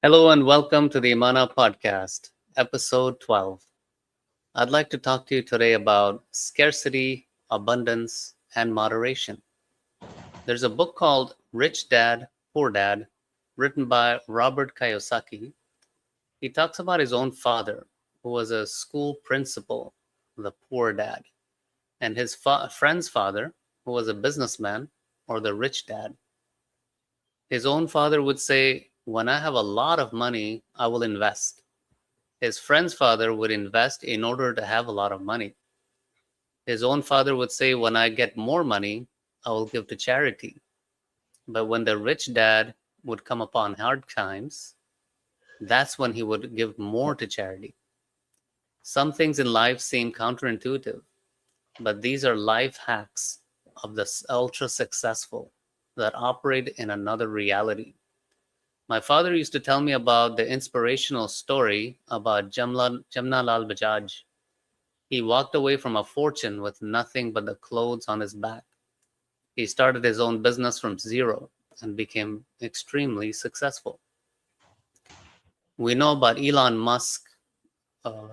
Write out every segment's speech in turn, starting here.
Hello and welcome to the IMANAH podcast, episode 12. I'd like to talk to you today about scarcity, abundance, and moderation. There's a book called Rich Dad, Poor Dad, written by Robert Kiyosaki. He talks about his own father, who was a school principal, the poor dad, and his friend's father, who was a businessman, or the rich dad. His own father would say, "When I have a lot of money, I will invest." His friend's father would invest in order to have a lot of money. His own father would say, "When I get more money, I will give to charity." But when the rich dad would come upon hard times, that's when he would give more to charity. Some things in life seem counterintuitive, but these are life hacks of the ultra successful that operate in another reality. My father used to tell me about the inspirational story about Jamnalal Bajaj. He walked away from a fortune with nothing but the clothes on his back. He started his own business from zero and became extremely successful. We know about Elon Musk.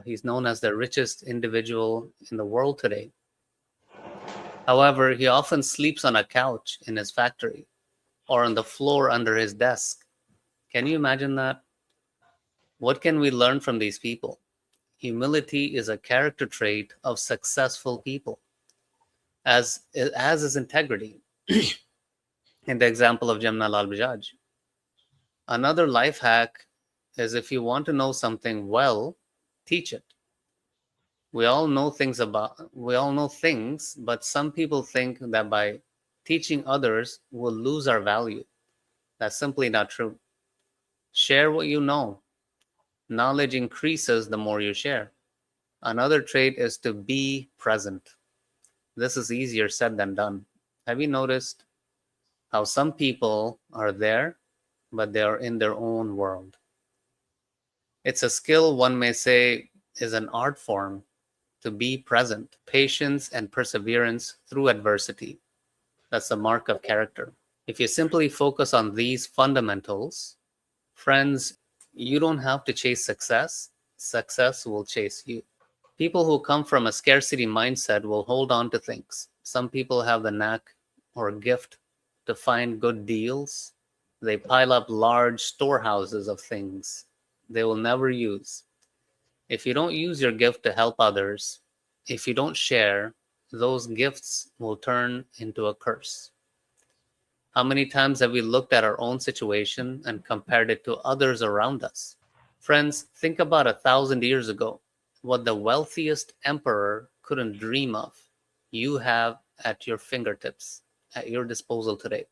He's known as the richest individual in the world today. However, he often sleeps on a couch in his factory or on the floor under his desk. Can you imagine that? What can we learn from these people? Humility is a character trait of successful people, as is integrity, in the example of Jamnalal Bajaj. Another life hack is, if you want to know something well, teach it. We all know things, but some people think that by teaching others we'll lose our value. That's simply not true. Share what you know. Knowledge increases the more you share. Another trait is to be present. This is easier said than done. Have you noticed how some people are there, but they are in their own world? It's a skill, one may say, is an art form, to be present, patience and perseverance through adversity. That's a mark of character. If you simply focus on these fundamentals, friends, you don't have to chase success. Success will chase you. People who come from a scarcity mindset will hold on to things. Some people have the knack or gift to find good deals. They pile up large storehouses of things they will never use. If you don't use your gift to help others, if you don't share, those gifts will turn into a curse. How many times have we looked at our own situation and compared it to others around us? Friends, think about 1,000 years ago. What the wealthiest emperor couldn't dream of, you have at your fingertips, at your disposal today.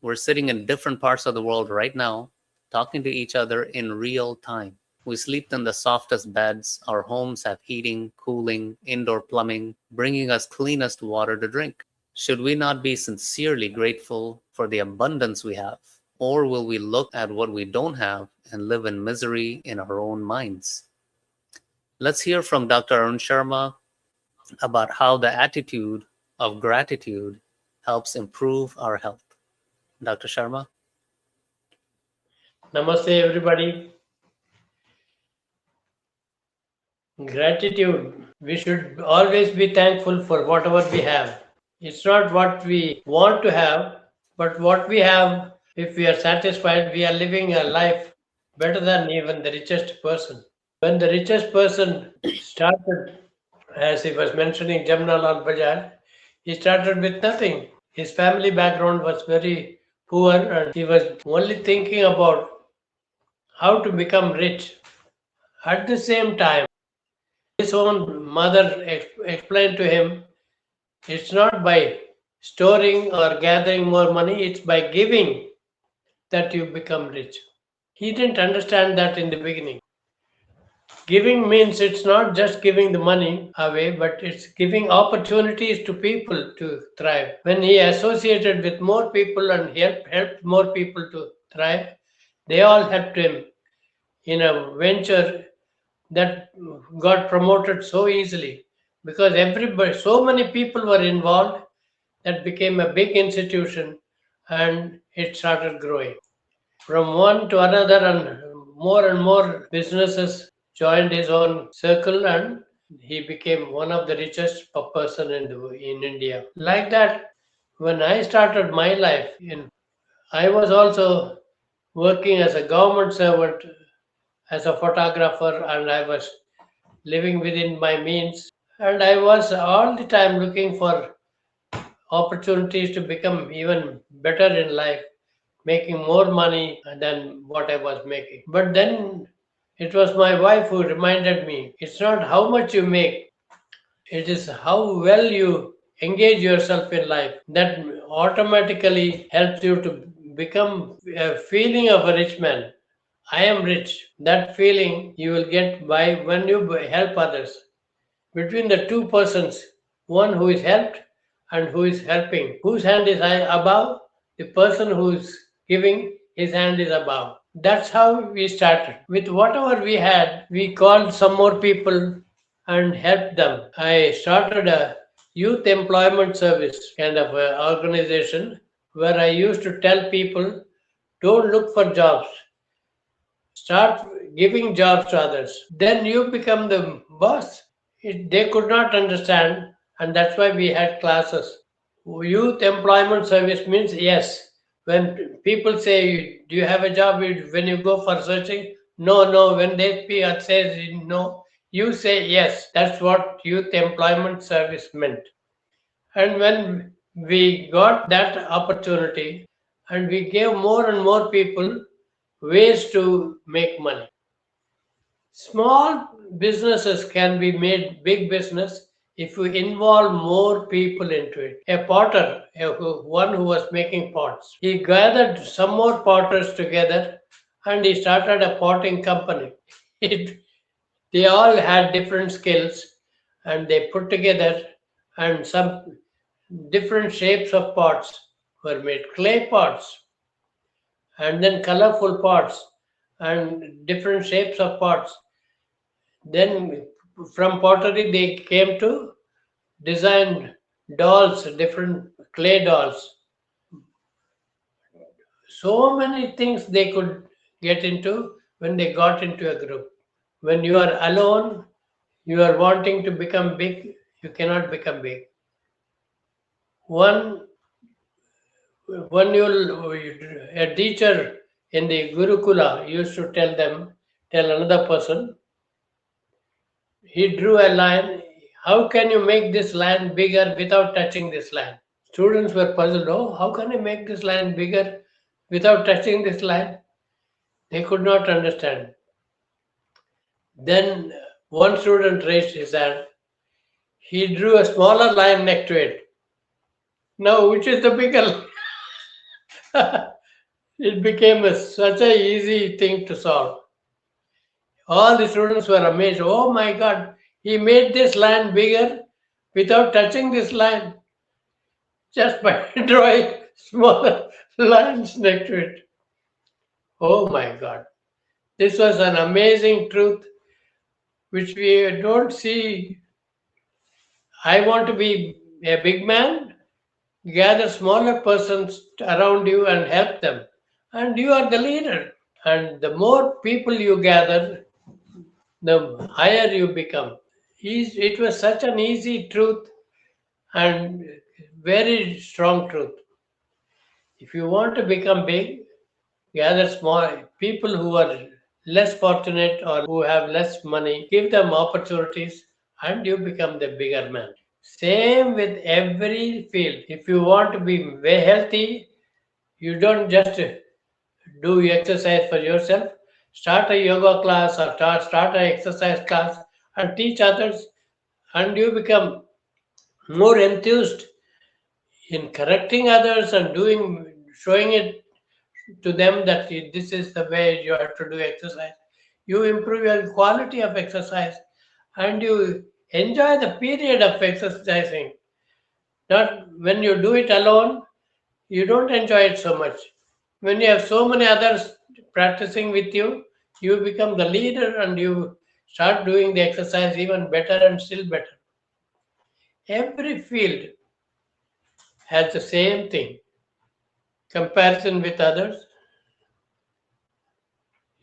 We're sitting in different parts of the world right now, talking to each other in real time. We sleep in the softest beds. Our homes have heating, cooling, indoor plumbing, bringing us cleanest water to drink. Should we not be sincerely grateful for the abundance we have? Or will we look at what we don't have and live in misery in our own minds? Let's hear from Dr. Arun Sharma about how the attitude of gratitude helps improve our health. Dr. Sharma? Namaste, everybody. Gratitude. We should always be thankful for whatever we have. It's not what we want to have, but what we have. If we are satisfied, we are living a life better than even the richest person. When the richest person started, as he was mentioning, Jamnalal Bajaj, he started with nothing. His family background was very poor, and he was only thinking about how to become rich. At the same time, his own mother explained to him, it's not by storing or gathering more money, it's by giving that you become rich. He didn't understand that in the beginning. Giving means it's not just giving the money away, but it's giving opportunities to people to thrive. When he associated with more people and helped more people to thrive, they all helped him in a venture that got promoted so easily because everybody, so many people were involved that became a big institution and it started growing from one to another and more and more businesses joined his own circle, and he became one of the richest person in India. Like that, when I started my life, I was also working as a government servant, as a photographer, and I was living within my means. And I was all the time looking for opportunities to become even better in life, making more money than what I was making. But then it was my wife who reminded me it's not how much you make, it is how well you engage yourself in life that automatically helps you to become a feeling of a rich man. I am rich. That feeling you will get by when you help others. Between the two persons, one who is helped and who is helping, whose hand is above? The person who is giving, his hand is above. That's how we started. With whatever we had, we called some more people and helped them. I started a youth employment service kind of a organization where I used to tell people don't look for jobs, start giving jobs to others. Then you become the boss. They could not understand, and that's why we had classes. Youth employment service means yes. When people say, "Do you have a job?" When you go for searching, no, no. When they say no, you say yes. That's what youth employment service meant. And when we got that opportunity, and we gave more and more people ways to make money. Small businesses can be made big business if you involve more people into it. A potter, one who was making pots, he gathered some more potters together and he started a potting company. It, they all had different skills and they put together, and some different shapes of pots were made. Clay pots, and then colorful pots, and different shapes of pots. Then from pottery they came to design dolls, different clay dolls. So many things they could get into when they got into a group. When you are alone, you are wanting to become big, you cannot become big. One when you a teacher in the Gurukula used to tell another person, he drew a line. How can you make this line bigger without touching this line? Students were puzzled. Oh, how can I make this line bigger without touching this line? They could not understand. Then one student raised his hand. He drew a smaller line next to it. Now, which is the bigger? It became such an easy thing to solve. All the students were amazed. Oh my God, he made this line bigger without touching this line, just by drawing smaller lines next to it. Oh my God. This was an amazing truth which we don't see. I want to be a big man, gather smaller persons around you and help them. And you are the leader. And the more people you gather, the higher you become. It was such an easy truth and very strong truth. If you want to become big, gather small people who are less fortunate or who have less money, give them opportunities, and you become the bigger man. Same with every field. If you want to be very healthy, you don't just do exercise for yourself. Start a yoga class or start an exercise class and teach others, and you become more enthused in correcting others and showing it to them that this is the way you have to do exercise. You improve your quality of exercise and you enjoy the period of exercising. Not when you do it alone, you don't enjoy it so much. When you have so many others practicing with you, you become the leader and you start doing the exercise even better and still better. Every field has the same thing. Comparison with others.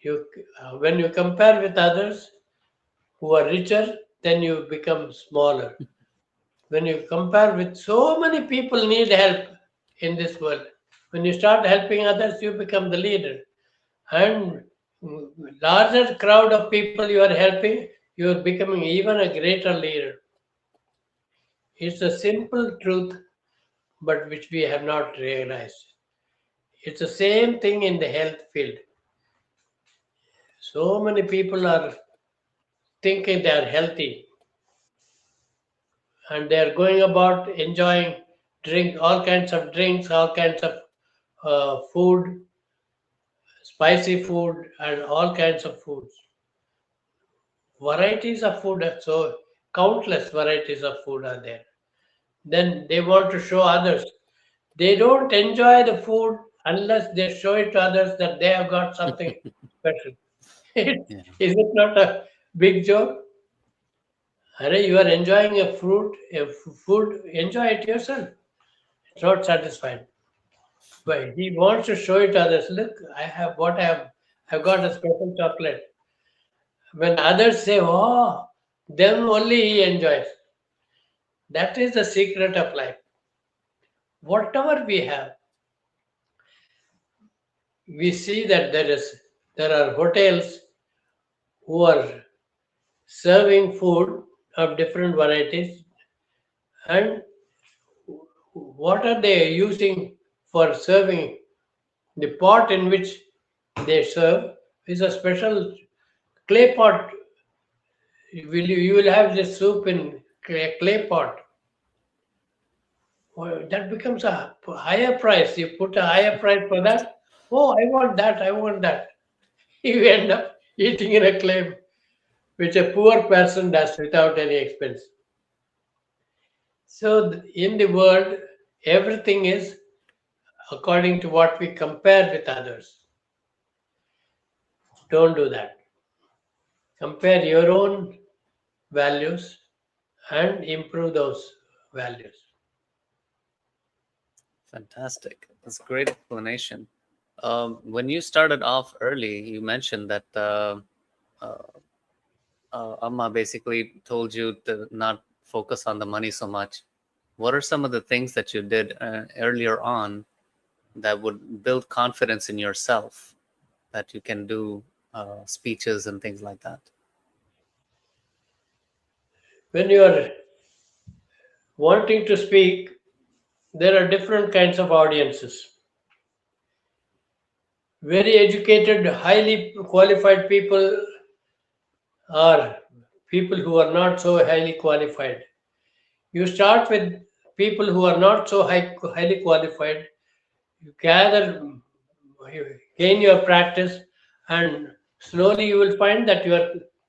You, when you compare with others who are richer, then you become smaller. When you compare with so many people need help in this world, when you start helping others, you become the leader. And larger crowd of people you are helping, you are becoming even a greater leader. It's a simple truth, but which we have not realized. It's the same thing in the health field. So many people are thinking they are healthy and they are going about enjoying drink all kinds of drinks, all kinds of food, spicy food, and all kinds of foods. Varieties of food, so countless varieties of food are there. Then they want to show others. They don't enjoy the food unless they show it to others that they have got something special. Yeah. Is it not a big joke? Arey, you are enjoying a fruit, food, enjoy it yourself. It's not satisfied. But he wants to show it to others. Look, I have what I have. I've got a special chocolate. When others say, "Oh," then only he enjoys. That is the secret of life. Whatever we have, we see that there are hotels who are serving food of different varieties, and what are they using for serving? The pot in which they serve is a special clay pot. You will have this soup in clay pot. Well, that becomes a higher price. You put a higher price for that. Oh, I want that. I want that. You end up eating in a clay, which a poor person does without any expense. So, in the world, everything is according to what we compare with others. Don't do that. Compare your own values and improve those values. Fantastic. That's a great explanation. When you started off early, you mentioned that uh, Amma basically told you to not focus on the money so much. What are some of the things that you did earlier on that would build confidence in yourself that you can do speeches and things like that? When you are wanting to speak, there are different kinds of audiences. Very educated, highly qualified people are people who are not so highly qualified. You start with people who are not so highly qualified. You gather, you gain your practice, and slowly you will find that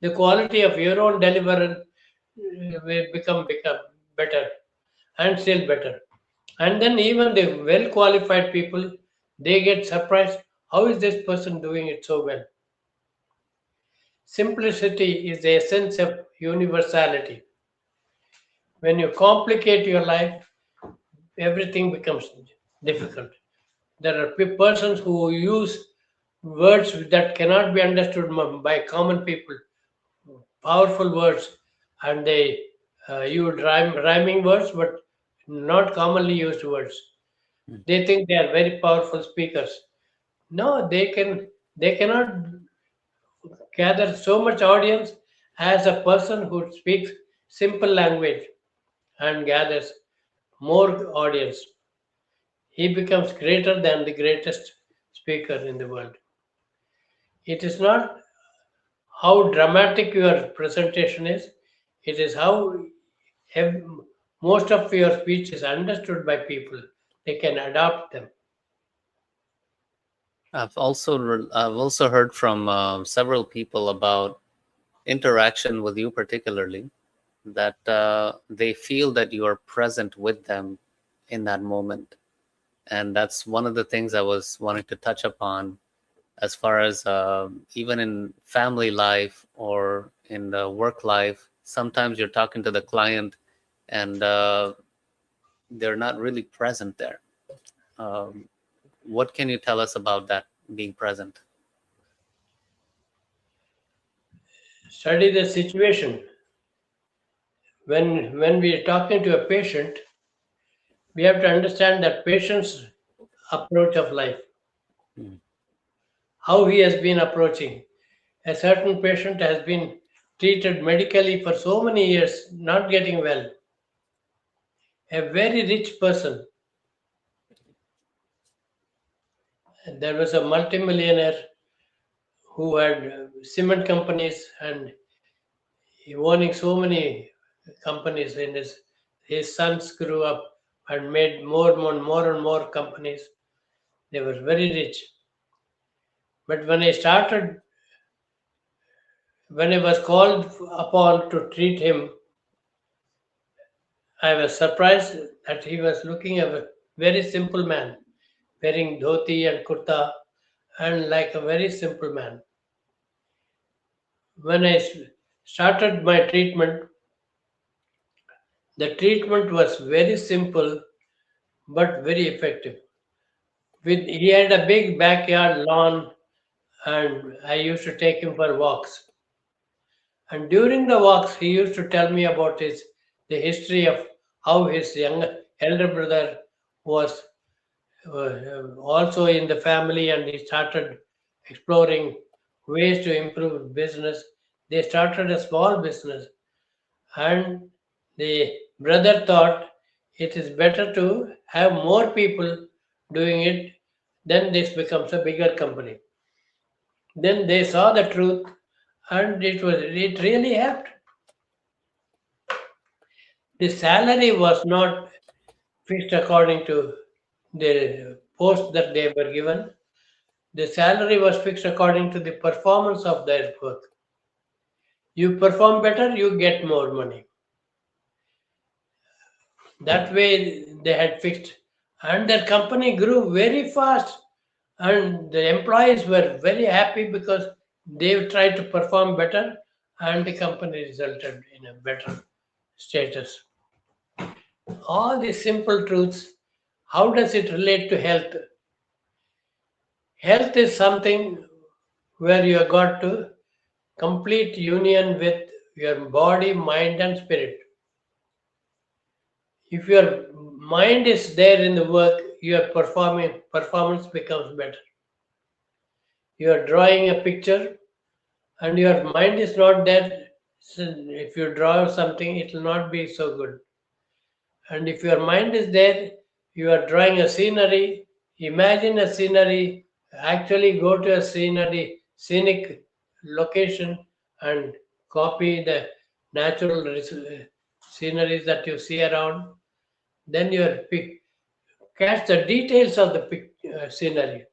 the quality of your own deliverance will become better and still better. And then even the well qualified people, they get surprised. How is this person doing it so well? Simplicity is the essence of universality. When you complicate your life, everything becomes difficult. There are persons who use words that cannot be understood by common people, powerful words, and they use rhyming words, but not commonly used words. Mm. They think they are very powerful speakers. No, they cannot gather so much audience as a person who speaks simple language and gathers more audience. He becomes greater than the greatest speaker in the world. It is not how dramatic your presentation is, it is how ev- most of your speech is understood by people. They can adopt them. I've also heard from several people about interaction with you particularly, that they feel that you are present with them in that moment. And that's one of the things I was wanting to touch upon, as far as even in family life or in the work life. Sometimes you're talking to the client and they're not really present there. Um, what can you tell us about that, being present? Study the situation. When we are talking to a patient, we have to understand that patient's approach of life, Mm. how he has been approaching. A certain patient has been treated medically for so many years, not getting well. A very rich person. There was a multimillionaire who had cement companies and he owning so many companies in his sons grew up and made more and more companies. They were very rich. But when I was called upon to treat him, I was surprised that he was looking a very simple man, wearing dhoti and kurta, and like a very simple man. When started my treatment, the treatment was very simple but very effective. He had a big backyard lawn, and I used to take him for walks. And during the walks, he used to tell me about the history of how his elder brother was also in the family, and he started exploring ways to improve business. They started a small business, and the brother thought it is better to have more people doing it, then this becomes a bigger company. Then they saw the truth, and it really helped. The salary was not fixed according to the post that they were given. The salary was fixed according to the performance of their work. You perform better, you get more money. That way they had fixed. And their company grew very fast. And the employees were very happy because they tried to perform better and the company resulted in a better status. All these simple truths, how does it relate to health? Health is something where you have got to complete union with your body, mind, and spirit. If your mind is there in the work, your performance becomes better. You are drawing a picture and your mind is not there. So if you draw something, it will not be so good. And if your mind is there, you are drawing a scenery, imagine a scenery, actually go to a scenic location and copy the natural sceneries that you see around. Then you catch the details of the scenery.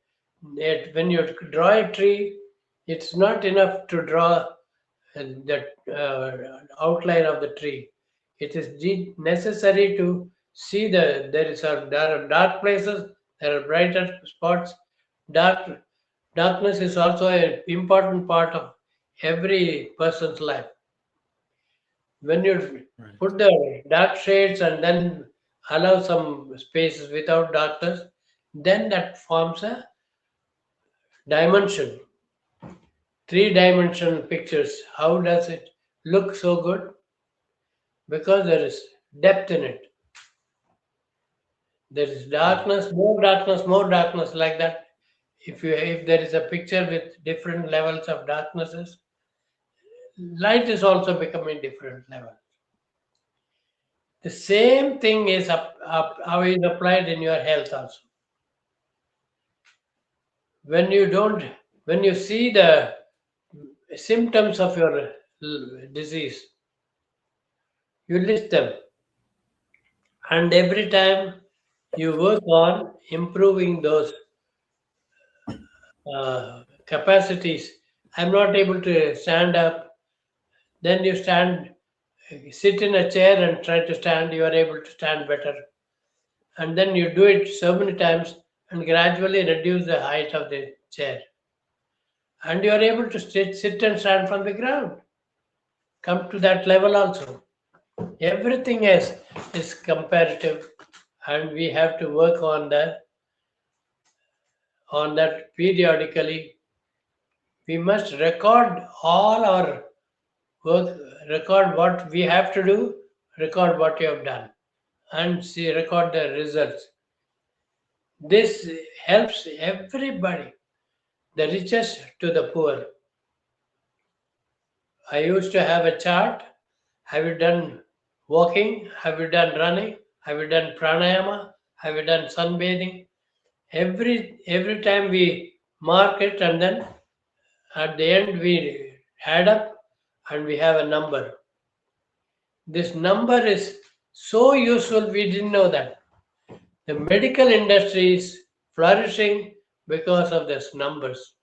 When you draw a tree, it's not enough to draw the outline of the tree. It is necessary to see there are dark places, there are brighter spots. Dark Darkness is also an important part of every person's life. When you Right. put the dark shades and then allow some spaces without darkness, then that forms a dimension, three-dimensional pictures. How does it look so good? Because there is depth in it. There is Right. more darkness like that. If there is a picture with different levels of darknesses, light is also becoming different level. The same thing is how is applied in your health also. When you don't, when you see the symptoms of your disease, you list them, and every time you work on improving those capacities. I'm not able to stand up. Then you sit in a chair and try to stand. You are able to stand better, and then you do it so many times and gradually reduce the height of the chair, and you are able to sit and stand from the ground. Come to that level also. Everything else is comparative, and we have to work on that periodically. We must record all our work, record what we have to do, record what you have done, and see, record the results. This helps everybody, the richest to the poor. I used to have a chart. Have you done walking? Have you done running? Have you done pranayama? Have you done sunbathing? Every time we mark it, and then at the end we add up and we have a number. This number is so useful, we didn't know that. The medical industry is flourishing because of these numbers.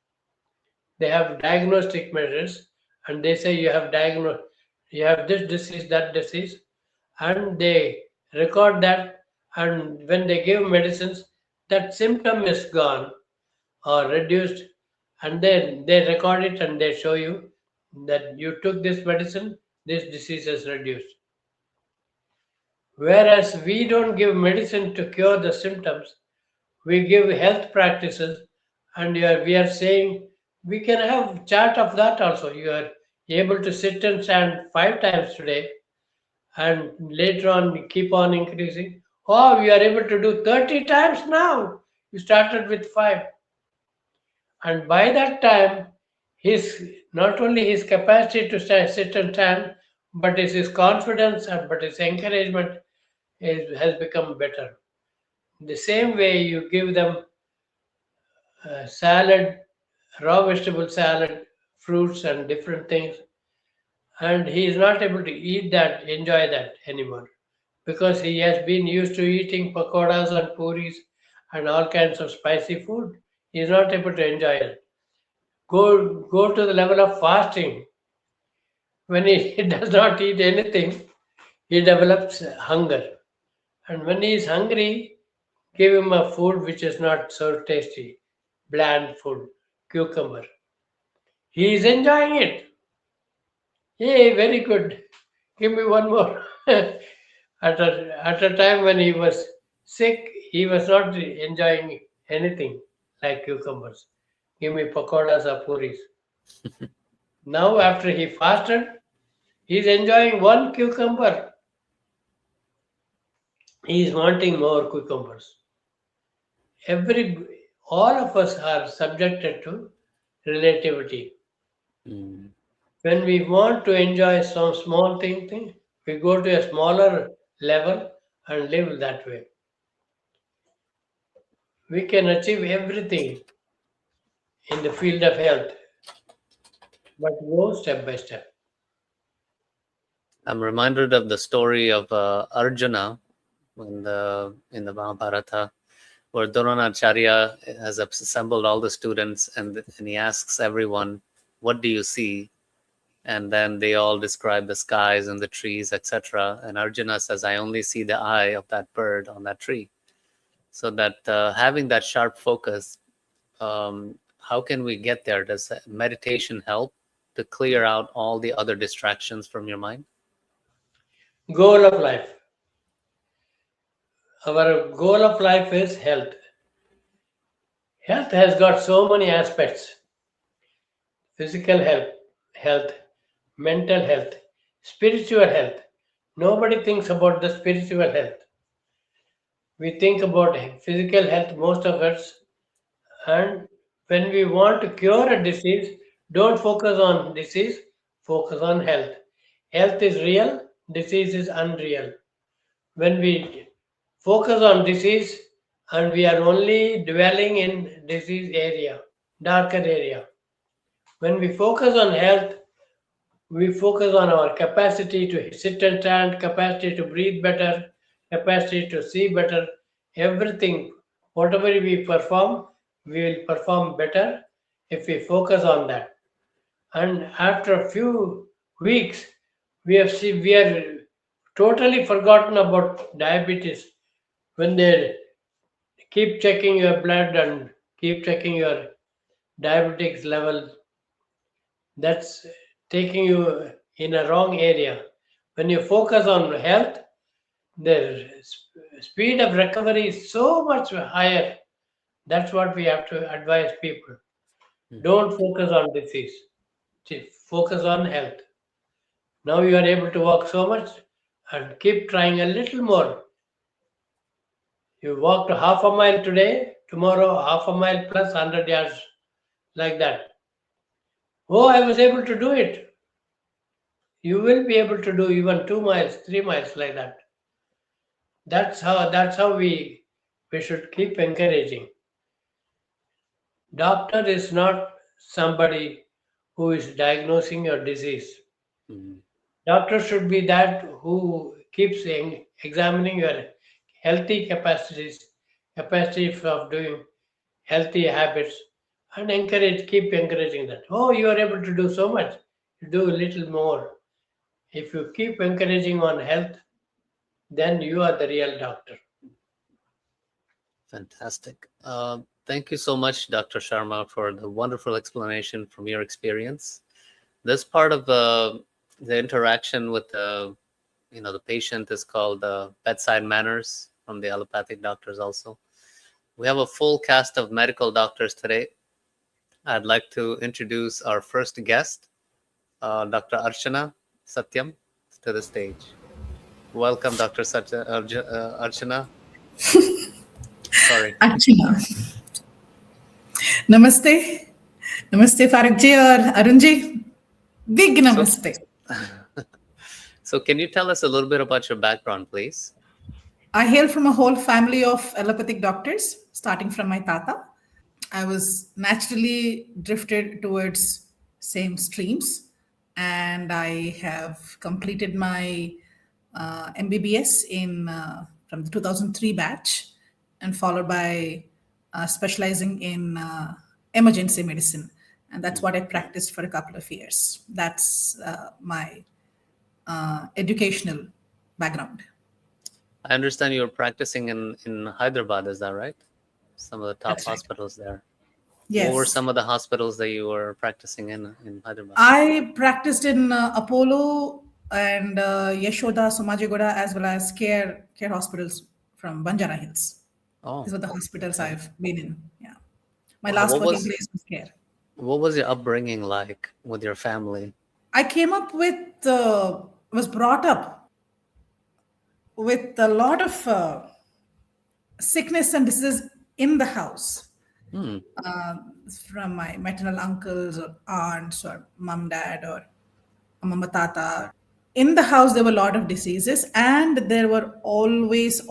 They have diagnostic measures, and they say you have this disease, that disease, and they record that, and when they give medicines, that symptom is gone or reduced, and then they record it and they show you that you took this medicine, this disease is reduced. Whereas we don't give medicine to cure the symptoms, we give health practices, and we are saying we can have chart of that also. You are able to sit and stand 5 times today, and later on we keep on increasing. Oh, we are able to do 30 times now. You started with 5, and by that time, his not only his capacity to sit and stand, but his confidence and but his encouragement has become better. The same way you give them salad, raw vegetable salad, fruits, and different things, and he is not able to eat that, enjoy that anymore because he has been used to eating pakoras and puris and all kinds of spicy food. He is not able to enjoy it. Go to the level of fasting. When he does not eat anything, he develops hunger. And when he is hungry, give him a food which is not so tasty, bland food, cucumber. He is enjoying it. Hey, very good. Give me one more. At a time when he was sick, he was not enjoying anything like cucumbers. Give me pakoras or puris. Now, after he fasted, he is enjoying one cucumber. He is wanting more cucumbers. All of us are subjected to relativity. Mm. When we want to enjoy some small thing, we go to a smaller level and live that way. We can achieve everything in the field of health, but go step by step. I'm reminded of the story of Arjuna in the Mahabharata, where Dronacharya has assembled all the students, and he asks everyone, "What do you see?" And then they all describe the skies and the trees, etc. And Arjuna says, "I only see the eye of that bird on that tree." So that having that sharp focus, how can we get there? Does meditation help to clear out all the other distractions from your mind? Goal of life. Our goal of life is health. Health has got so many aspects: physical health, mental health, spiritual health. Nobody thinks about the spiritual health. We think about physical health, most of us, and when we want to cure a disease, don't focus on disease, focus on health. Health is real, disease is unreal. When we focus on disease and we are only dwelling in disease area, darker area. When we focus on health, we focus on our capacity to sit and stand, capacity to breathe better, capacity to see better, everything. Whatever we perform, we will perform better if we focus on that. And after a few weeks, we are totally forgotten about diabetes. When they keep checking your blood and keep checking your diabetics level, that's taking you in a wrong area. When you focus on health, the speed of recovery is so much higher. That's what we have to advise people. Mhm. Don't focus on disease. Focus on health. Now you are able to walk so much and keep trying a little more. You walked half a mile today, tomorrow half a mile plus 100 yards, like that. Oh, I was able to do it. You will be able to do even 2 miles, 3 miles, like that. That's how we should keep encouraging. Doctor is not somebody who is diagnosing your disease. Mm. Doctor should be that who keeps examining your healthy capacity of doing healthy habits, and keep encouraging that. Oh, you are able to do so much. You do a little more. If you keep encouraging on health, then you are the real doctor. Fantastic. Thank you so much, Dr. Sharma, for the wonderful explanation from your experience. This part of the interaction with the patient is called bedside manners from the allopathic doctors also. We have a full cast of medical doctors today. I'd like to introduce our first guest, Dr. Archana Satyam, to the stage. Welcome, Dr. Archana. Sorry. Archana. Namaste. Namaste, Faragji or Arunji. Big namaste. So can you tell us a little bit about your background, please? I hail from a whole family of allopathic doctors, starting from my tata. I was naturally drifted towards same streams, and I have completed my MBBS from the 2003 batch, and followed by specializing in emergency medicine, and that's what I practiced for a couple of years. That's my educational background. I understand you were practicing in Hyderabad, is that right? Some of the top That's right. hospitals there. Yes. What were some of the hospitals that you were practicing in Hyderabad? I practiced in Apollo and Yashoda, Somajigoda, as well as care hospitals from Banjara Hills. Oh, These were the hospitals I've been in. Yeah. My Wow, last what working was- place was care. what was your upbringing like with your family? I came up was brought up with a lot of sickness and diseases in the house. Hmm. From my maternal uncles or aunts or mom, dad, or mama, tata. In the house, there were a lot of diseases, and there were always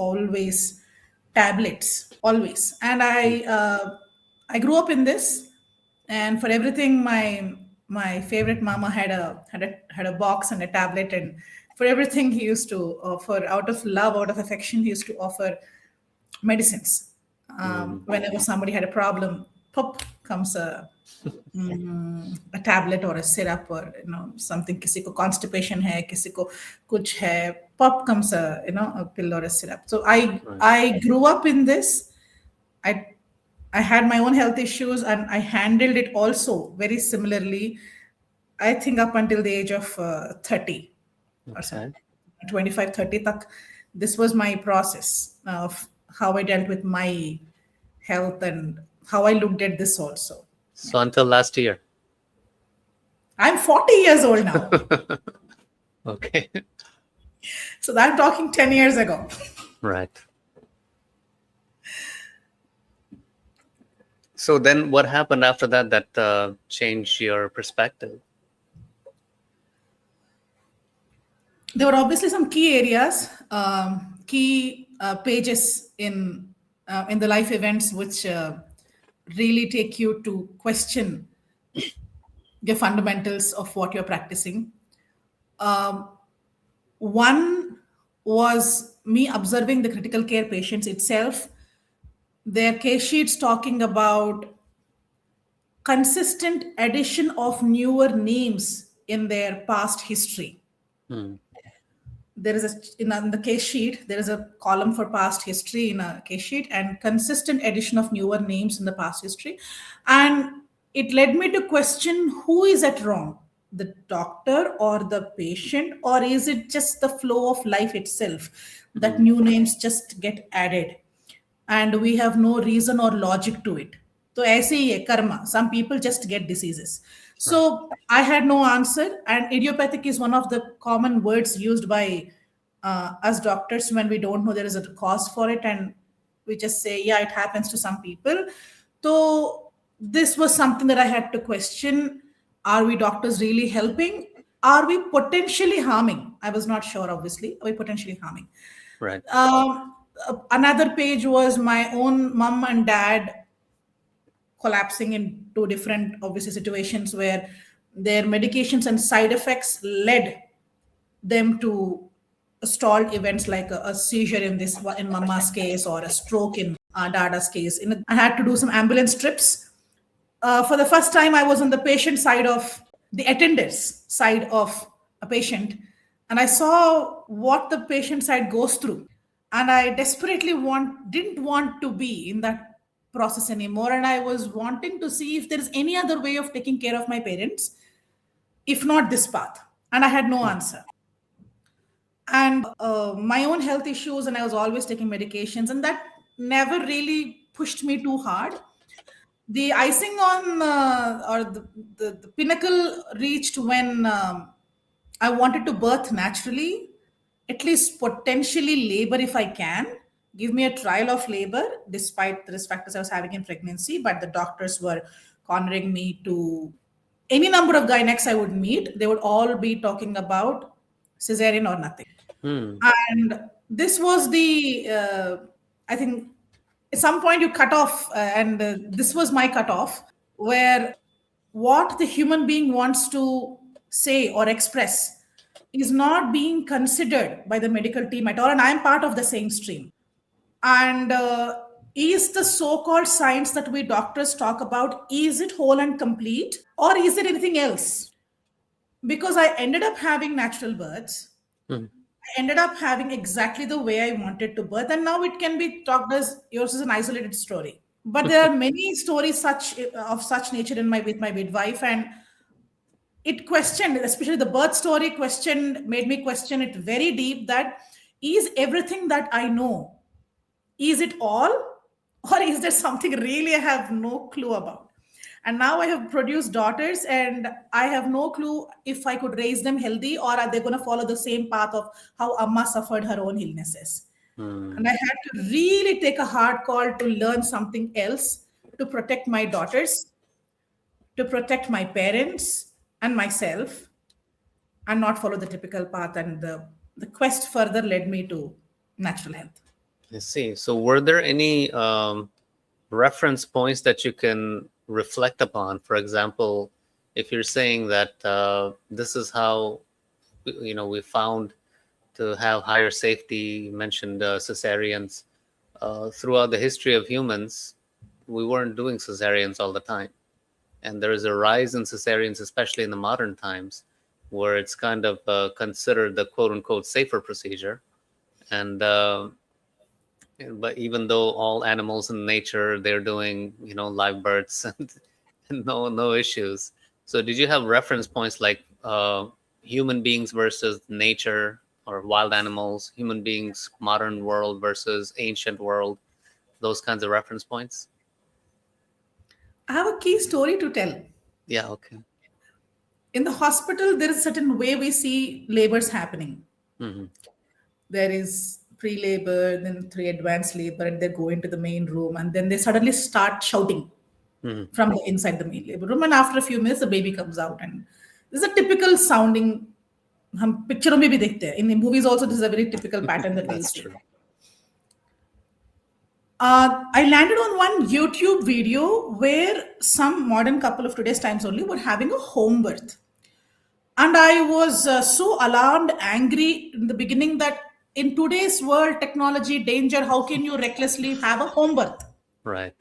tablets, always. And I grew up in this, and for everything, my favorite mama had a box and a tablet, and for everything he used to offer, out of love, out of affection, he used to offer medicines. Whenever somebody had a problem, pop comes a tablet or a syrup or something. किसी को constipation है, किसी को कुछ है, pop comes a pill or a syrup. So I grew up in this. I had my own health issues, and I handled it also very similarly. I think up until the age of 30 or something, 25, 30 tak, this was my process of how I dealt with my health and how I looked at this also. So until last year. I'm 40 years old now. Okay. So I'm talking 10 years ago. Right. So then what happened after that changed your perspective? There were obviously some key areas, key pages in the life events which really take you to question the fundamentals of what you're practicing. One was me observing the critical care patients itself, their case sheets talking about consistent addition of newer names in their past history. There is in the case sheet, there is a column for past history in a case sheet, and consistent addition of newer names in the past history. And it led me to question, who is at wrong, the doctor or the patient, or is it just the flow of life itself that new names just get added and we have no reason or logic to it? So aise hi hai karma. Some people just get diseases. Right. So I had no answer. And idiopathic is one of the common words used by us doctors when we don't know there is a cause for it. And we just say, yeah, it happens to some people. So this was something that I had to question. Are we doctors really helping? Are we potentially harming? I was not sure, obviously. Are we potentially harming? Right. Another page was my own mom and dad collapsing in two different, obviously, situations where their medications and side effects led them to stalled events like a seizure in this in mama's case, or a stroke in dada's case. I had to do some ambulance trips. For the first time, I was on the patient side of the attenders side of a patient, and I saw what the patient side goes through. And I desperately didn't want to be in that process anymore. And I was wanting to see if there is any other way of taking care of my parents, if not this path. And I had no answer. And my own health issues, and I was always taking medications, and that never really pushed me too hard. The icing on or the pinnacle reached when I wanted to birth naturally, at least potentially labor if I can. Give me a trial of labor despite the risk factors I was having in pregnancy, but the doctors were cornering me to any number of gynecs I would meet. They would all be talking about cesarean or nothing. Hmm. And this was the, I think, at some point you cut off, and this was my cut off, where what the human being wants to say or express is not being considered by the medical team at all. And I'm part of the same stream. And is the so-called science that we doctors talk about, is it whole and complete, or is it anything else? Because I ended up having natural births. Hmm. I ended up having exactly the way I wanted to birth, and now it can be talked as yours is an isolated story. But there are many stories such of such nature in my with my midwife, and it questioned, especially the birth story questioned, made me question it very deep. That is everything that I know. Is it all, or is there something really I have no clue about? And now I have produced daughters, and I have no clue if I could raise them healthy, or are they going to follow the same path of how Amma suffered her own illnesses. Hmm. And I had to really take a hard call to learn something else, to protect my daughters, to protect my parents and myself, and not follow the typical path. And the quest further led me to natural health. I see. So, were there any reference points that you can reflect upon? For example, if you're saying that this is how we found to have higher safety, you mentioned cesareans. Throughout the history of humans, we weren't doing cesareans all the time, and there is a rise in cesareans, especially in the modern times, where it's kind of considered the quote-unquote safer procedure. And but even though all animals in nature, they're doing live births and no issues. So did you have reference points like human beings versus nature, or wild animals, human beings, modern world versus ancient world, those kinds of reference points? I have a key story to tell. Yeah, okay. In the hospital, there is a certain way we see labors happening. Hmm. There is pre-labor, then advanced labor, and they go into the main room, and then they suddenly start shouting Hmm. from the inside the main labor room. And after a few minutes, the baby comes out, and this is a typical sounding. हम पिक्चरों में भी देखते हैं. In the movies also, this is a very typical pattern that we'll That's see. true. I landed on one YouTube video where some modern couple of today's times only were having a home birth. And I was so alarmed, angry in the beginning that in today's world, technology, danger, how can you recklessly have a home birth? Right.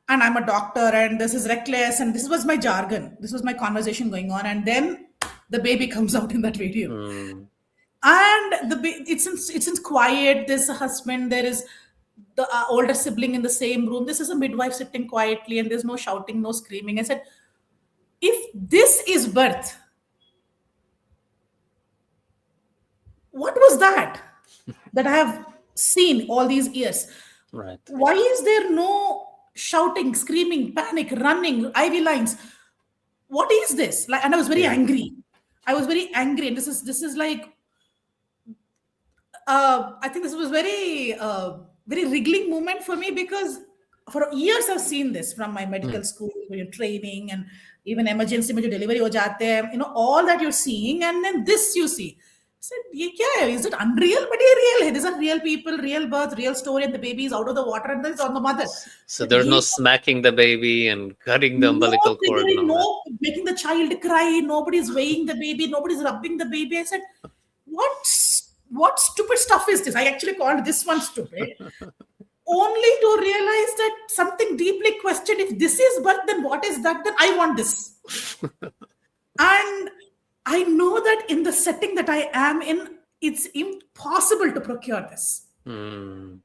And I'm a doctor, and this is reckless, and this was my jargon. This was my conversation going on. And then the baby comes out in that video. Hmm. And it's quiet. There's a husband, there is the older sibling in the same room. This is a midwife sitting quietly, and there's no shouting, no screaming. I said, if this is birth, what was that I have seen all these years? Right. Why is there no shouting, screaming, panic, running, IV lines? what is this? Like, and I was very angry. I was very angry, and this is like, I think this was very wriggling moment for me, because for years I've seen this from my medical school, when you're training, and even emergency में जो delivery हो जाते हैं, all that you're seeing, and then this you see. I said, ये क्या है? Is it unreal? But ये real है. These are real people, real birth, real story, and the baby is out of the water and it's on the mother. So there's no smacking the baby and cutting the umbilical cord. No making the child cry. Nobody's weighing the baby. Nobody's rubbing the baby. I said, what stupid stuff is this? I actually called this one stupid. Only to realize that something deeply questioned, if this is birth, then what is that? Then I want this. And I know that in the setting that I am in, it's impossible to procure this. And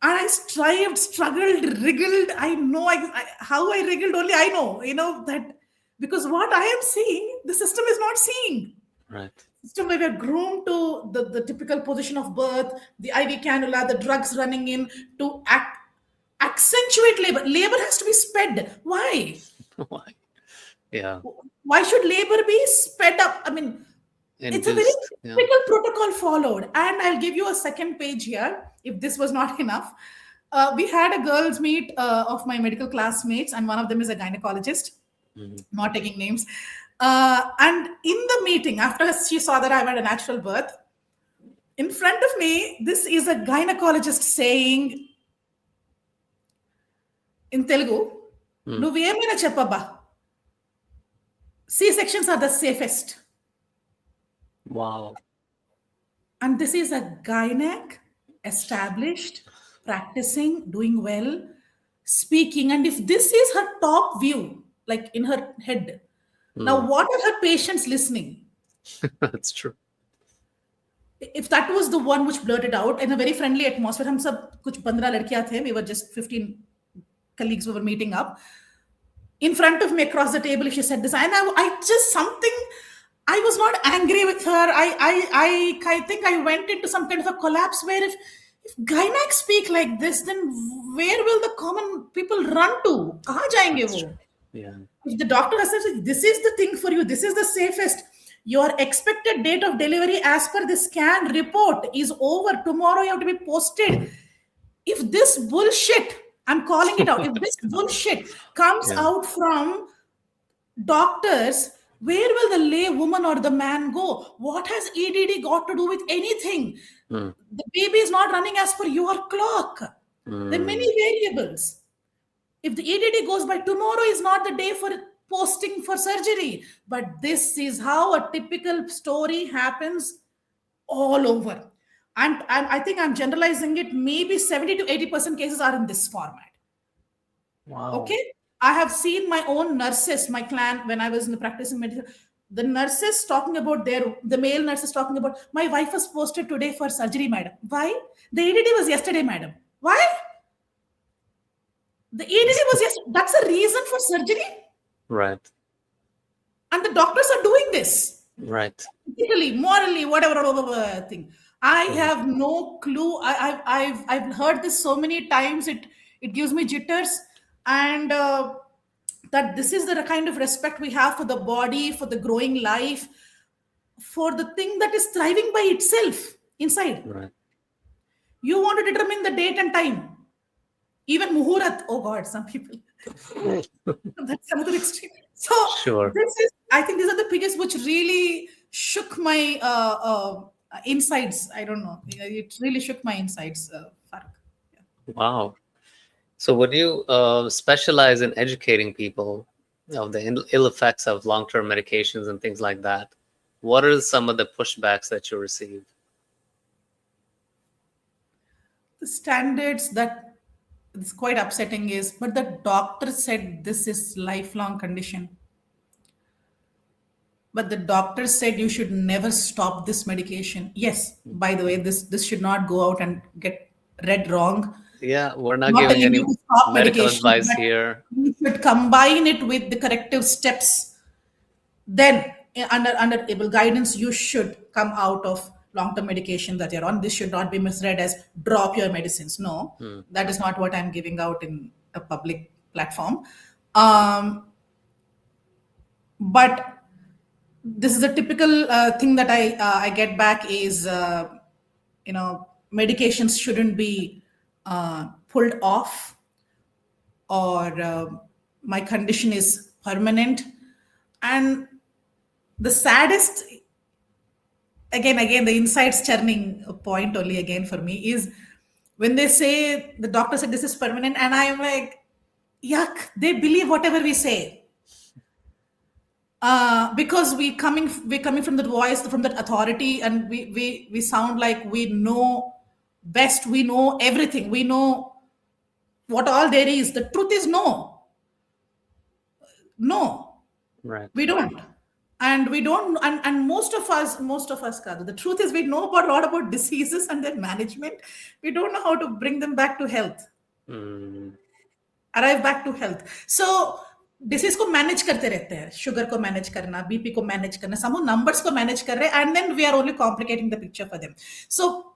I struggled, wriggled. I know how I wriggled, only I know, that because what I am seeing, the system is not seeing. Right. System where we are groomed to the typical position of birth, the IV cannula, the drugs running in to accentuate labor. Labor has to be sped. Why? Why? Yeah. Why should labor be sped up? I mean, it's a very typical protocol followed. And I'll give you a second page here, if this was not enough. We had a girls' meet of my medical classmates, and one of them is a gynecologist, not taking names. And in the meeting, after she saw that I had a natural birth, in front of me, this is a gynecologist saying in Telugu, "Nuvvemina cheppabba. C-sections are the safest." Wow. And this is a gynec, established, practicing, doing well, speaking. And if this is her top view, like in her head, now what are her patients listening? That's true. If that was the one which blurted out in a very friendly atmosphere, हम सब कुछ 15 लड़कियां थे, we were just 15 colleagues who were meeting up. In front of me across the table, she said this, and I was not angry with her. I think I went into some kind of a collapse where if gynacs speak like this, then where will the common people run to? कहाँ जाएंगे वो? Yeah. If the doctor has said, this is the thing for you, this is the safest, your expected date of delivery as per the scan report is over. Tomorrow you have to be posted. If this bullshit, I'm calling it out, if this bullshit comes out from doctors, where will the lay woman or the man go? What has EDD got to do with anything? The baby is not running as per your clock. There are many variables. If the EDD goes by, tomorrow is not the day for posting for surgery. But this is how a typical story happens all over. And I think I'm generalizing it. Maybe 70 to 80% cases are in this format. Wow. Okay. I have seen my own nurses, my clan, when I was in the practicing medicine, the nurses talking about the male nurses talking about, my wife was posted today for surgery, madam. Why? The EDD was yesterday, madam. Why? The EDD was yesterday. That's a reason for surgery. Right. And the doctors are doing this. Right. Ethically, morally, whatever thing. I have no clue. I've heard this so many times. It gives me jitters. And that this is the kind of respect we have for the body, for the growing life, for the thing that is thriving by itself inside. Right. You want to determine the date and time. Even muhurat. Oh God, some people. That's another extreme. So Sure. I think these are the biggest which really shook my insides. I don't know. It really shook my insides, Farooq. Wow. So would you specialize in educating people of the ill effects of long-term medications and things like that? What are some of the pushbacks that you received? The standards that it's quite upsetting is, but the doctor said this is lifelong condition. But the doctor said you should never stop this medication. Yes, by the way, this should not go out and get read wrong. Yeah, we're not giving any medical advice here. You should combine it with the corrective steps. Then, under able guidance, you should come out of long-term medication that you're on. This should not be misread as drop your medicines. No, that is not what I'm giving out in a public platform. But this is a typical thing that I get back is medications shouldn't be pulled off, or my condition is permanent. And the saddest, again the insights churning point only again for me is when they say, the doctor said this is permanent, and I'm like, yuck, they believe whatever we say. Because we're coming from that voice, from that authority, and we sound like we know best, we know everything, we know what all there is. The truth is no, Right. we don't. And we don't, and most of us, Kadu, the truth is we know about a lot about diseases and their management. We don't know how to bring them back to health, Mm. arrive back to health. So disease को manage करते रहते हैं, sugar को manage करना, BP को manage करना, some numbers को manage कर रहे हैं, and then we are only complicating the picture for them. So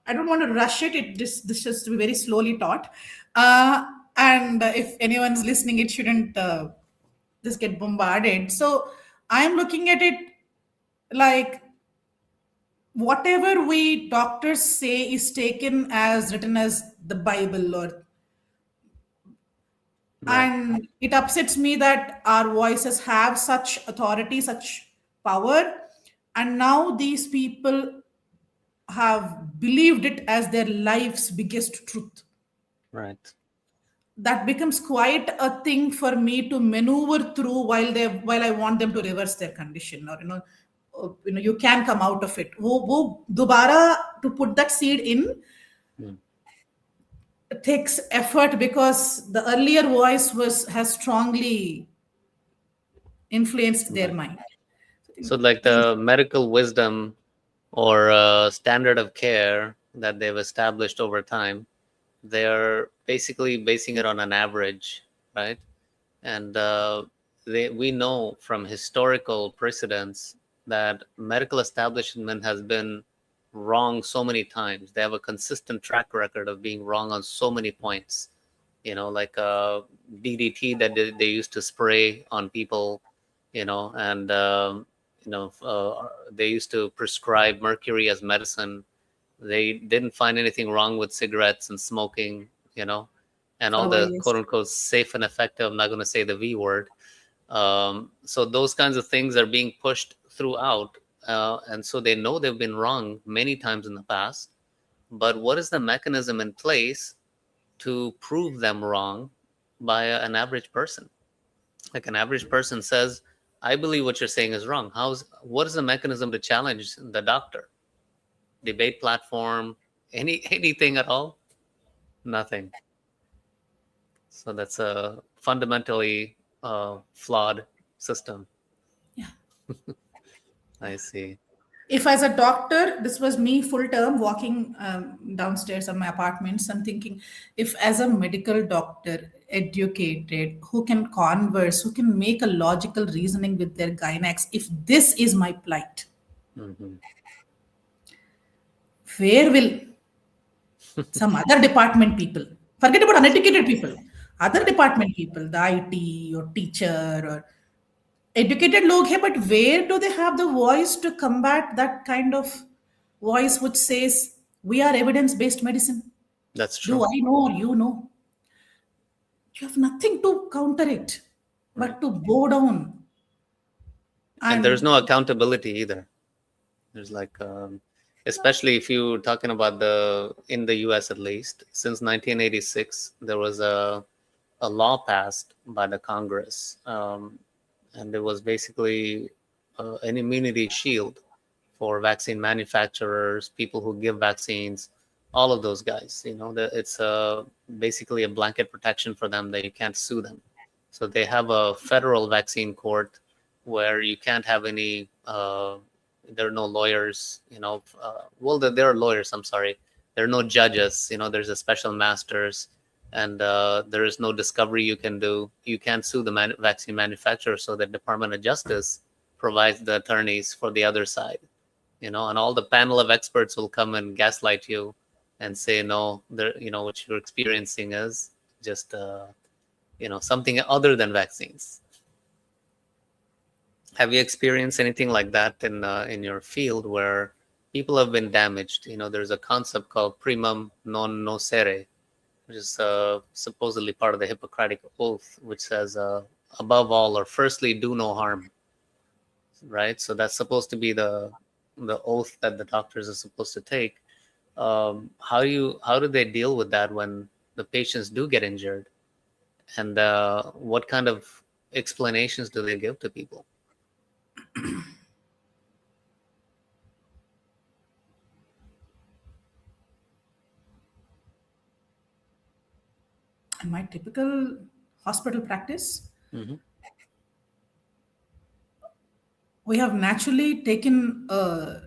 I don't want to rush it. This has to be very slowly taught. And if anyone's listening, it shouldn't just get bombarded. So I'm looking at it like whatever we doctors say is taken as written as the Bible, or Right. and it upsets me that our voices have such authority, such power, and now these people have believed it as their life's biggest truth. Right. That becomes quite a thing for me to maneuver through while I want them to reverse their condition, or you can come out of it. wo dobara to put that seed in takes effort, because the earlier voice has strongly influenced their mind. So like the medical wisdom or standard of care that they've established over time, they're basically basing it on an average, right? And we know from historical precedents that medical establishment has been wrong so many times. They have a consistent track record of being wrong on so many points. Like DDT that they used to spray on people, and they used to prescribe mercury as medicine. They didn't find anything wrong with cigarettes and smoking, and all the quote unquote safe and effective. I'm not going to say the V word. So those kinds of things are being pushed throughout. And so they know they've been wrong many times in the past. But what is the mechanism in place to prove them wrong by an average person? Like an average person says, I believe what you're saying is wrong. What is the mechanism to challenge the doctor? Debate platform, anything at all? Nothing. So that's a fundamentally flawed system. Yeah. I see. If as a doctor, this was me full term walking downstairs of my apartments, I'm thinking, if as a medical doctor, educated, who can converse, who can make a logical reasoning with their gynacs, if this is my plight, where will some other department people, forget about uneducated people, other department people, the IT or teacher or educated log hai, but where do they have the voice to combat that kind of voice which says we are evidence-based medicine? That's true. Do I know or you know? You have nothing to counter it, but to bow down. And there's no accountability either. There's like, especially if you're talking about in the US at least, since 1986, there was a law passed by the Congress. And it was basically an immunity shield for vaccine manufacturers, people who give vaccines, all of those guys. It's basically a blanket protection for them that you can't sue them. So they have a federal vaccine court where you can't have any, there are no lawyers, well, there are lawyers, I'm sorry. There are no judges, there's a special masters, and there is no discovery you can do. You can't sue the vaccine manufacturer, so the Department of Justice provides the attorneys for the other side, and all the panel of experts will come and gaslight you and say, no, what you're experiencing is just, something other than vaccines. Have you experienced anything like that in your field where people have been damaged? There's a concept called primum non nocere, which is supposedly part of the Hippocratic Oath, which says, above all, or firstly, do no harm. Right? So that's supposed to be the oath that the doctors are supposed to take. How do they deal with that when the patients do get injured, and what kind of explanations do they give to people? In my typical hospital practice, Mm-hmm. we have naturally taken a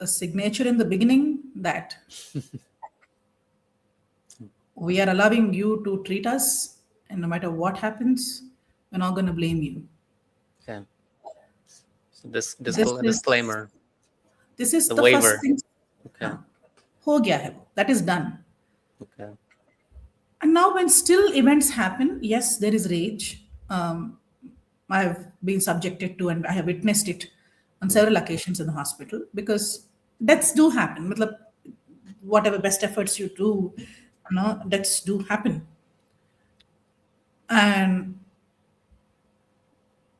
signature in the beginning that we are allowing you to treat us, and no matter what happens, we're not going to blame you. Okay. So this This is disclaimer, this is the the first waiver. thing. Okay. हो गया है वो. That is done. Okay. And now, when still events happen, yes, there is rage. I have been subjected to, and I have witnessed it on several occasions in the hospital, because deaths do happen. Matlab, whatever best efforts you do, deaths do happen. And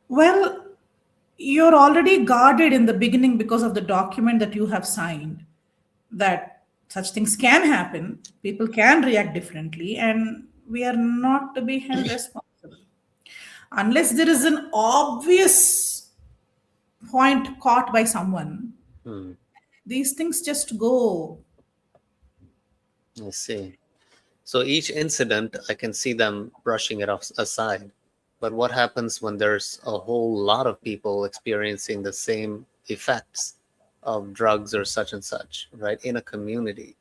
well, you're already guarded in the beginning because of the document that you have signed, that such things can happen, people can react differently, and we are not to be held responsible unless there is an obvious point caught by someone. Hmm. These things just go. I see. So each incident, I can see them brushing it off aside. But what happens when there's a whole lot of people experiencing the same effects of drugs or such and such, right? In a community,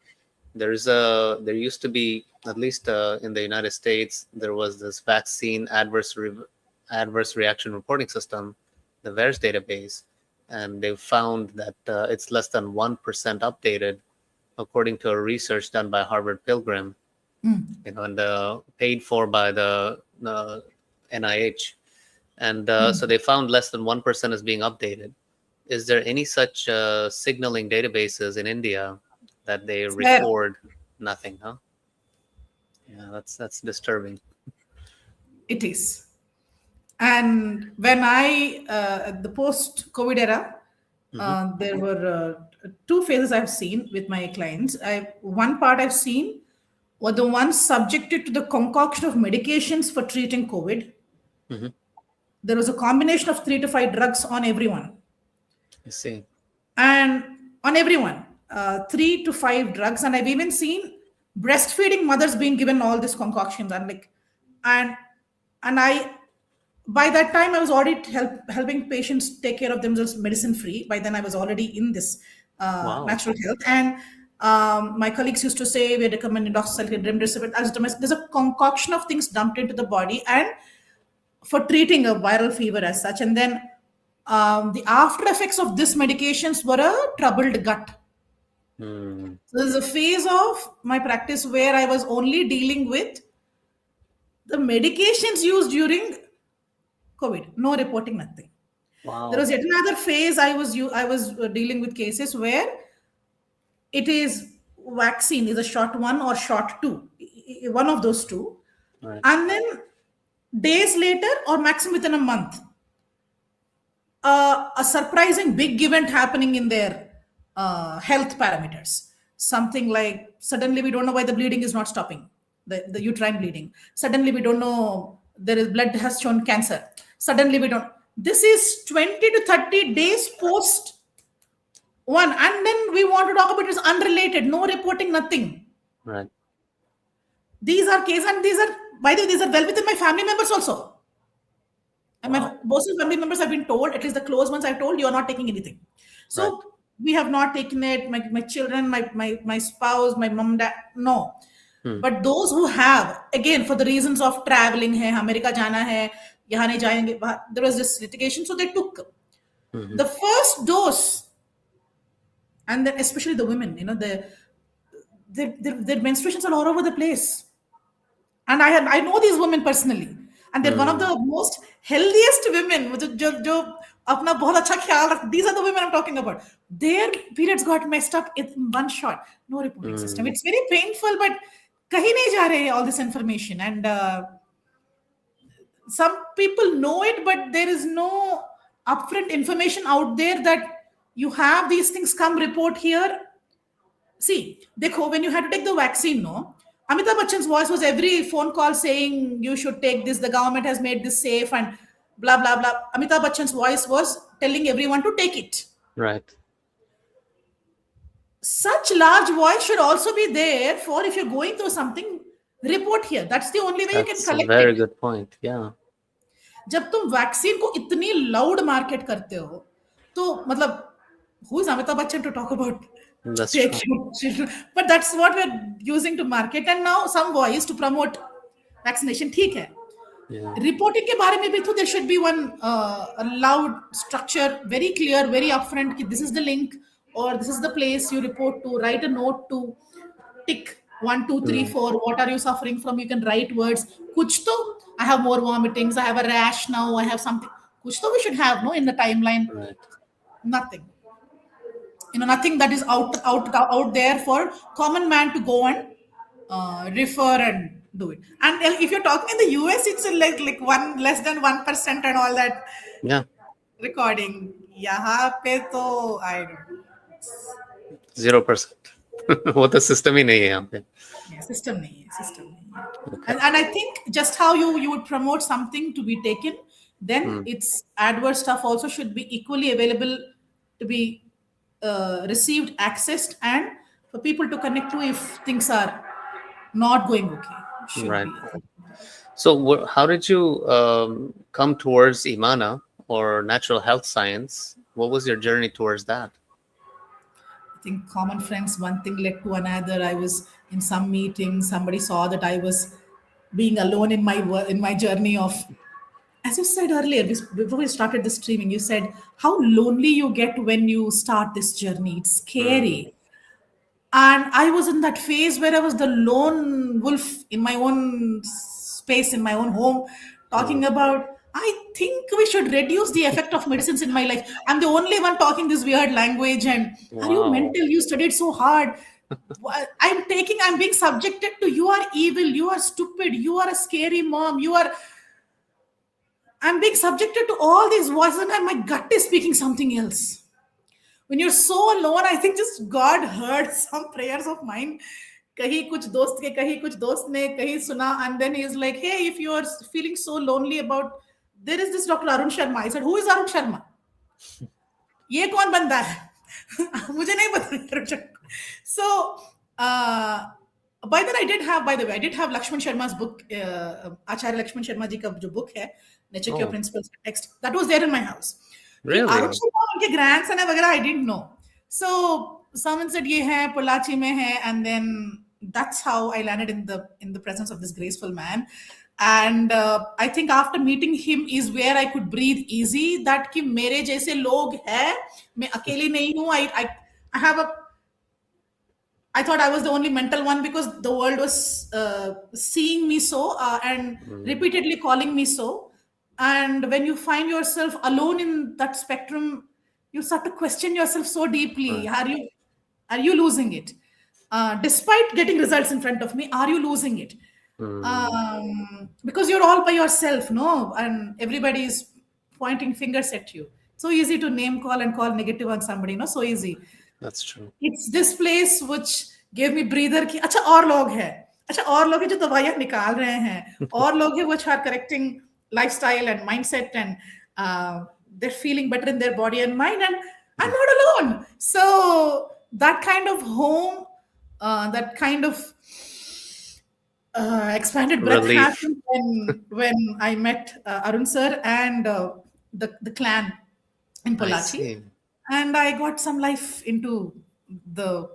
there used to be, at least in the United States, there was this vaccine adverse reaction reporting system, the VAERS database, and they found that it's less than 1% updated, according to a research done by Harvard Pilgrim, and paid for by the NIH. And so they found less than 1% is being updated. Is there any such signaling databases in India that they record? Nothing, huh? Yeah, that's disturbing. It is. And when at the post-COVID era, there were two phases I've seen with my clients. One part I've seen were the ones subjected to the concoction of medications for treating COVID. Mm-hmm. There was a combination of 3 to 5 drugs on everyone. I see. And on everyone, 3 to 5 drugs. And I've even seen breastfeeding mothers being given all these concoctions. And I, by that time, I was already helping patients take care of themselves medicine free. By then, I was already in this Wow. natural health. And my colleagues used to say, we recommend doxycycline, remdesivir, azithromycin. There's a concoction of things dumped into the body, and for treating a viral fever as such. And then the after effects of these medications were a troubled gut. Hmm. So there's a phase of my practice where I was only dealing with the medications used during COVID, no reporting, nothing. Wow. There was yet another phase I was dealing with cases where it is vaccine, is a shot 1 or shot 2, one of those two. Right. And then days later, or maximum within a month, a surprising big event happening in their health parameters. Something like, suddenly we don't know why the bleeding is not stopping, the uterine bleeding. Suddenly we don't know, there is blood has shown cancer. Suddenly we don't. This is 20 to 30 days post one. And then we want to talk about it is unrelated, no reporting, nothing. Right. These are cases, and these are, by the way, these are well within my family members also. And my most of the family members have been told, at least the close ones, I've told, you are not taking anything. So Right. we have not taken it. My children, my spouse, my mom, dad, no. But those who have, again, for the reasons of traveling, hai, America jana hai, yahan nahi jayenge, there was this litigation, so they took the first dose, and then especially the women, their menstruations are all over the place. And I know these women personally, and they're one of the most healthiest women, जो अपना बहुत अच्छा ख्याल रख. These are the women I'm talking about. Their periods got messed up in one shot. No reporting system. It's very painful, but कहीं नहीं जा रहे all this information. And some people know it, but there is no upfront information out there that you have these things, come report here. See, देखो, when you had to take the vaccine, no, Amitabh Bachchan's voice was every phone call saying you should take this, the government has made this safe, and blah blah blah. Amitabh Bachchan's voice was telling everyone to take it. Right. Such large voice should also be there for if you're going through something, report here. That's the only way you can That's a collect very it. good point. Yeah. जब तुम vaccine को इतनी loud market करते हो, तो मतलब who is Amitabh Bachchan to talk about That's take true. children? But that's what we're using to market, and now some voice to promote vaccination. ठीक है. Yeah. Reporting के बारे में भी तो there should be one a loud structure, very clear, very upfront कि this is the link or this is the place you report to. Write a note to tick 1, 2, 3, 4. What are you suffering from? You can write words. कुछ तो I have more vomitings. I have a rash now. I have something. कुछ तो we should have, no, in the timeline. Right. Nothing. Nothing that is out there for common man to go and refer and do it. And if you're talking in the US, it's like one less than 1% and all that Yeah. recording. यहाँ पे तो I don't know. 0%. वो तो system ही नहीं है यहाँ पे. System नहीं है. And I think just how you would promote something to be taken, then its adverse stuff also should be equally available to be received, accessed, and for people to connect to if things are not going okay. Should Right. be. So how did you come towards IMANAH or natural health science? What was your journey towards that? I think common friends, one thing led to another. I was in some meeting, somebody saw that I was being alone in my journey of, as you said earlier, before we started the streaming, you said how lonely you get when you start this journey. It's scary. And I was in that phase where I was the lone wolf in my own space, in my own home, talking about, I think we should reduce the effect of medicines in my life. I'm the only one talking this weird language. And are you Wow. mental? You studied so hard. I'm being subjected to, you are evil, you are stupid, you are a scary mom, I'm being subjected to all these voices, and my gut is speaking something else. When you're so alone, I think just God heard some prayers of mine. कहीं कुछ दोस्त के, कहीं कुछ दोस्त ने, कहीं सुना, and then he's like, hey, if you're feeling so lonely about, there is this Dr. Arun Sharma. I said, who is Arun Sharma? ये कौन बंदा है? मुझे नहीं पता Arun Sharma. So, by then I did have Lakshman Sharma's book, Acharya Lakshman Sharma ji ka jo book hai, Nature Cure Principles text, that was there in my house. Really? Arun Sharma unke grandson hai वगैरह, I didn't know. So someone said ये है, Pollachi में है, and then that's how I landed in the presence of this graceful man. And I think after meeting him is where I could breathe easy, that कि मेरे जैसे लोग हैं, मैं अकेली नहीं हूँ. I thought I was the only mental one because the world was seeing me so and repeatedly calling me so. And when you find yourself alone in that spectrum, you start to question yourself so deeply. Are you losing it? Despite getting results in front of me, are you losing it? Because you're all by yourself, no? And everybody is pointing fingers at you. So easy to name call and call negative on somebody, no? So easy. That's true. It's this place which gave me breather कि अच्छा और लोग हैं, अच्छा और लोग हैं जो दवाइयाँ निकाल रहे हैं, और लोग हैं which are correcting lifestyle and mindset, and they're feeling better in their body and mind, and I'm not alone. So that kind of home, that kind of expanded breath Relief. happened when I met Arun sir and the clan in I Pollachi. see. And I got some life into the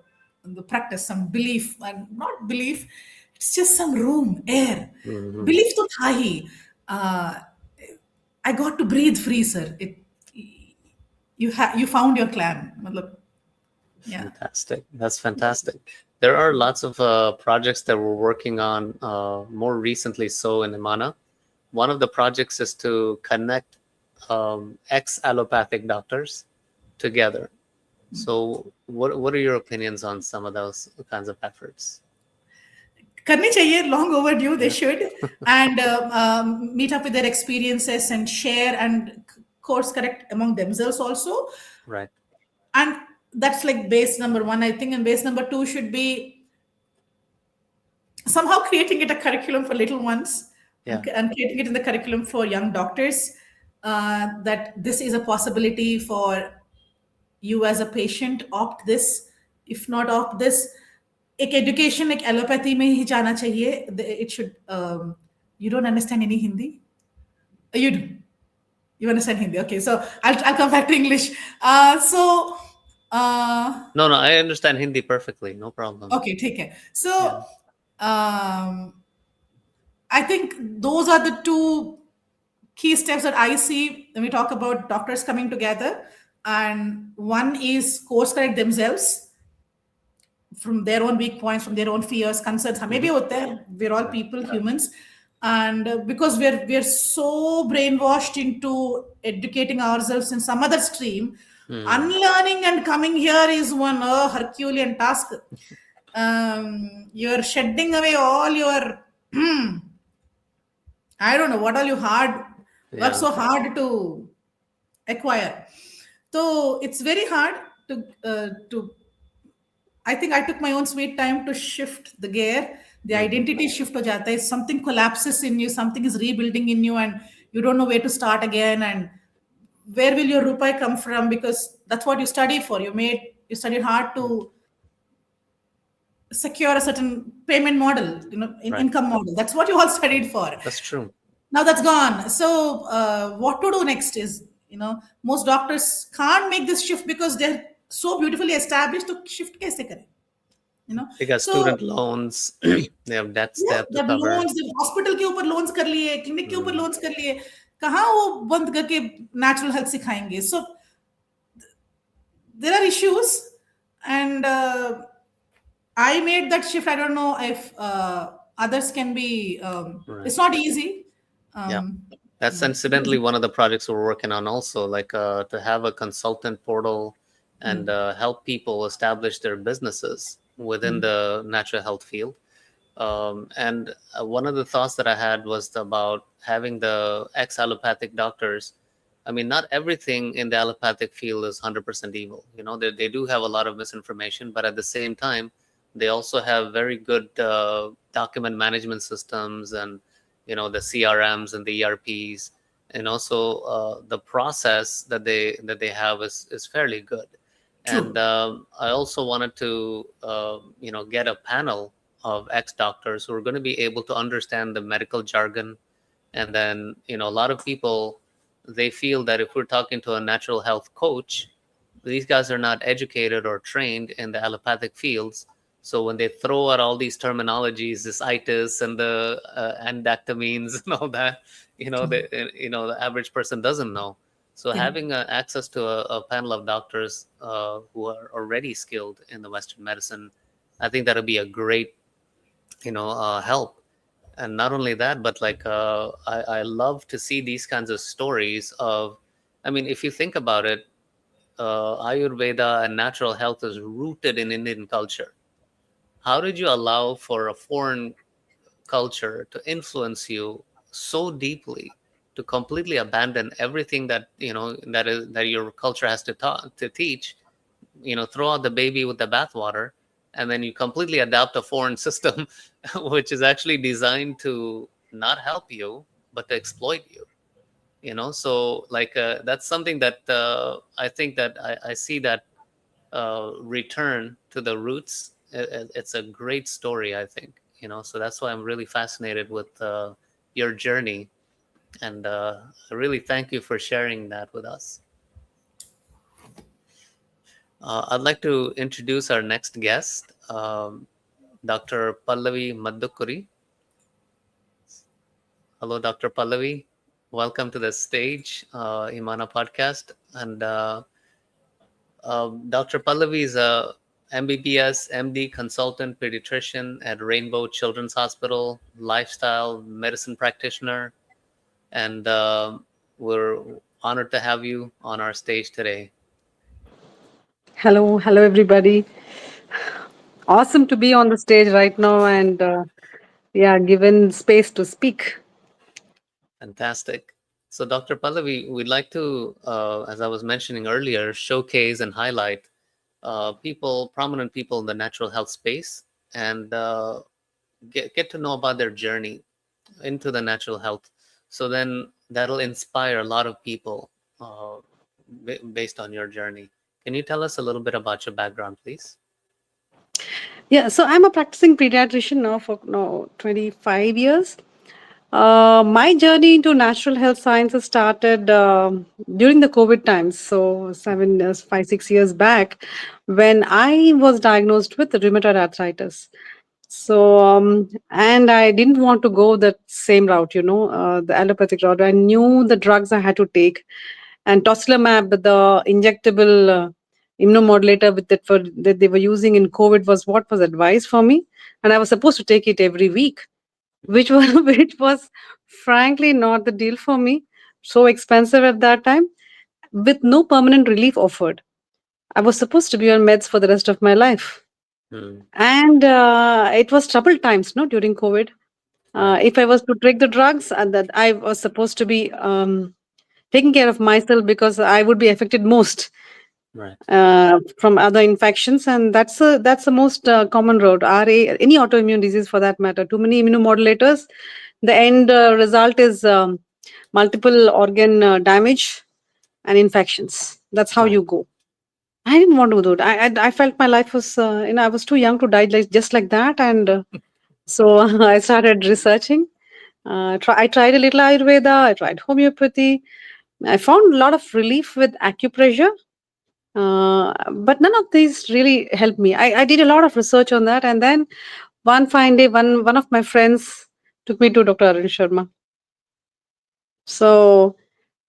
practice, some belief, and not belief, it's just some room, air. Belief to tha hi. I got to breathe free, sir. You found your clan. Yeah. Fantastic. That's fantastic. There are lots of projects that we're working on more recently so in IMANAH. One of the projects is to connect ex-allopathic doctors together. So what are your opinions on some of those kinds of efforts? करनी चाहिए, long overdue, they Yeah. should, and meet up with their experiences and share and course correct among themselves also. Right. And that's like base number one, I think, and base number two should be somehow creating it a curriculum for little ones, Yeah. and creating it in the curriculum for young doctors, that this is a possibility for you as a patient. Opt this, if not opt this, एक education एक allopathy में ही जाना चाहिए. It should, you don't understand any Hindi? You do. You understand Hindi? Okay, so I'll come back to English. No, I understand Hindi perfectly. No problem. Okay, take care. So, Yeah. I think those are the two key steps that I see when we talk about doctors coming together. And one is course correct themselves from their own weak points, from their own fears, concerns. Maybe out there, we're all people, humans. And because we're so brainwashed into educating ourselves in some other stream, unlearning and coming here is one Herculean task. You're shedding away all your I don't know what all you hard work so hard to acquire. So it's very hard to. I think I took my own sweet time to shift the gear. The identity shift ho jata hai. Something collapses in you, something is rebuilding in you, and you don't know where to start again. And where will your rupai come from? Because that's what you study for. You studied hard to secure a certain payment model, Right. income model. That's what you all studied for. That's true. Now that's gone. So what to do next is, most doctors can't make this shift because they're so beautifully established. To shift kaise kare? They got So student loans. They have debts they yeah, have to the cover. loans, the hospital के ऊपर loans कर लिए, clinic के ऊपर loans कर लिए, कहाँ वो बंद करके natural health सिखाएंगे? So there are issues, and I made that shift. I don't know if others can be. It's not easy. Yeah. That's incidentally one of the projects we're working on also, like to have a consultant portal and help people establish their businesses within the natural health field. And one of the thoughts that I had was about having the ex-allopathic doctors. I mean, not everything in the allopathic field is 100% evil. They do have a lot of misinformation, but at the same time, they also have very good document management systems and the CRMs and the ERPs, and also the process that they have is fairly good. True. And I also wanted to get a panel of ex-doctors who are going to be able to understand the medical jargon. And then a lot of people, they feel that if we're talking to a natural health coach, these guys are not educated or trained in the allopathic fields. So when they throw out all these terminologies, this itis and the endectomines and all that, the average person doesn't know. So having access to a panel of doctors who are already skilled in the Western medicine, I think that'll be a great, help. And not only that, but like I love to see these kinds of stories of, I mean, if you think about it, Ayurveda and natural health is rooted in Indian culture. How did you allow for a foreign culture to influence you so deeply to completely abandon everything that that your culture has to teach? Throw out the baby with the bathwater, and then you completely adopt a foreign system, which is actually designed to not help you but to exploit you. So like that's something that I think that I see that return to the roots. It's a great story, I think. So that's why I'm really fascinated with your journey, and I really thank you for sharing that with us. I'd like to introduce our next guest, Dr. Pallavi Maddukuri. Hello, Dr. Pallavi. Welcome to the stage, IMANAH podcast. And Dr. Pallavi is a MBBS, MD consultant pediatrician at Rainbow Children's Hospital, lifestyle medicine practitioner. And we're Honored to have you on our stage today. Hello, everybody. Awesome to be on the stage right now and yeah, given space to speak. Fantastic. So, Dr. Pallavi, we'd like to, as I was mentioning earlier, showcase and highlight prominent people in the natural health space, and get to know about their journey into the natural health. So then that'll inspire a lot of people based on your journey. Can you tell us a little bit about your background, please? Yeah, so I'm a practicing pediatrician now for 25 years. My journey into natural health sciences started during the COVID times, so 7 years, 5, 6 years back, when I was diagnosed with rheumatoid arthritis. So, and I didn't want to go that same route, the allopathic route. I knew the drugs I had to take, and tocilizumab, the injectable immunomodulator that they were using in COVID, was what was advised for me, and I was supposed to take it every week, which was which was frankly not the deal for me. So expensive at that time, with no permanent relief offered. I was supposed to be on meds for the rest of my life, Hmm. and it was troubled times, no, during COVID. Right, If I was to take the drugs, and that I was supposed to be taking care of myself because I would be affected most right, from other infections, and that's the most common road. Any autoimmune disease for that matter. Too many immunomodulators. The end result is multiple organ damage and infections. That's how right. you go. I didn't want to do it. I felt my life was, I was too young to die just like that, and so I started researching. I tried a little Ayurveda. I tried homeopathy. I found a lot of relief with acupressure, but none of these really helped me. I did a lot of research on that, and then one fine day, one of my friends took me to Dr. Arun Sharma. So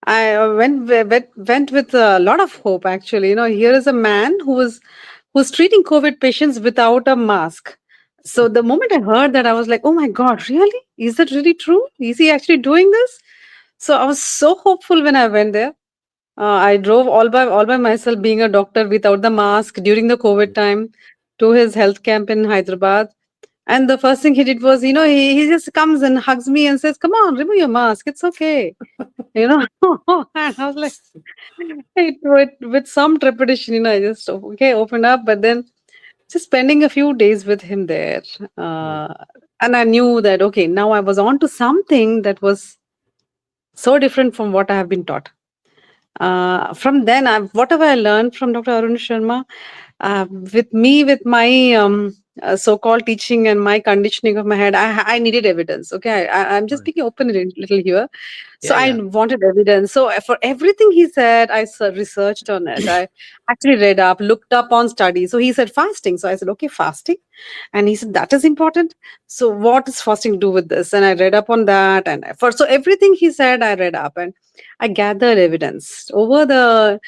I went with a lot of hope. Actually, here is a man who was treating COVID patients without a mask. So the moment I heard that, I was like, "Oh my God, really? Is that really true? Is he actually doing this?" So I was so hopeful when I went there. I drove all by myself, being a doctor without the mask during the COVID time, to his health camp in Hyderabad. And the first thing he did was, he just comes and hugs me and says, "Come on, remove your mask. It's okay." You know, and I was like, with some trepidation, I just okay opened up, but then just spending a few days with him there, Hmm. uh, and I knew that okay, now I was on to something that was so different from what I have been taught. From then, whatever I learned from Dr. Arun Sharma, with my so-called teaching and my conditioning of my head, I needed evidence. Okay, I'm just Right. speaking open a little here. So Yeah, I yeah. wanted evidence. So for everything he said, I researched on it. I actually read up, looked up on studies. So he said fasting. So I said, okay, fasting. And he said, that is important. So what does fasting do with this? And I read up on that. And so everything he said, I read up and I gathered evidence over a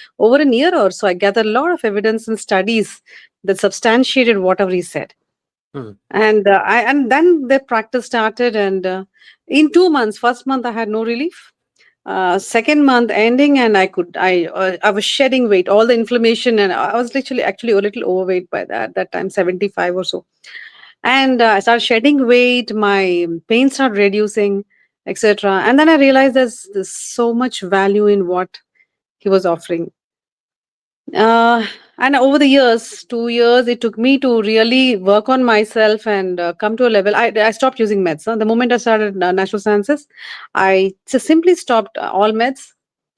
year or so. I gathered a lot of evidence and studies that substantiated whatever he said. Hmm. And then the practice started, and in 2 months, first month I had no relief, second month ending, and I was shedding weight, all the inflammation, and I was literally actually a little overweight by that time, 75 or so. And I started shedding weight, my pain started reducing, etc. And then I realized there's so much value in what he was offering. uh, and over the years, 2 years, it took me to really work on myself and come to a level. I stopped using meds. The moment I started natural sciences, I just simply stopped all meds.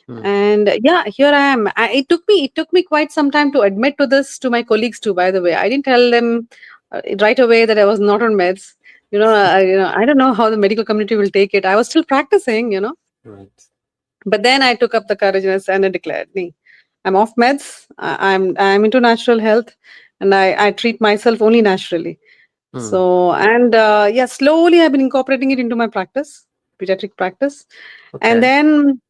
Hmm. And yeah, here I am. It took me quite some time to admit to this to my colleagues too. By the way, I didn't tell them right away that I was not on meds. I don't know how the medical community will take it. I was still practicing. Right. But then I took up the courage and I declared, "Nee, I'm off meds. I'm into natural health, and I treat myself only naturally." Hmm. So and yeah, slowly I've been incorporating it into my practice, pediatric practice, and Okay. then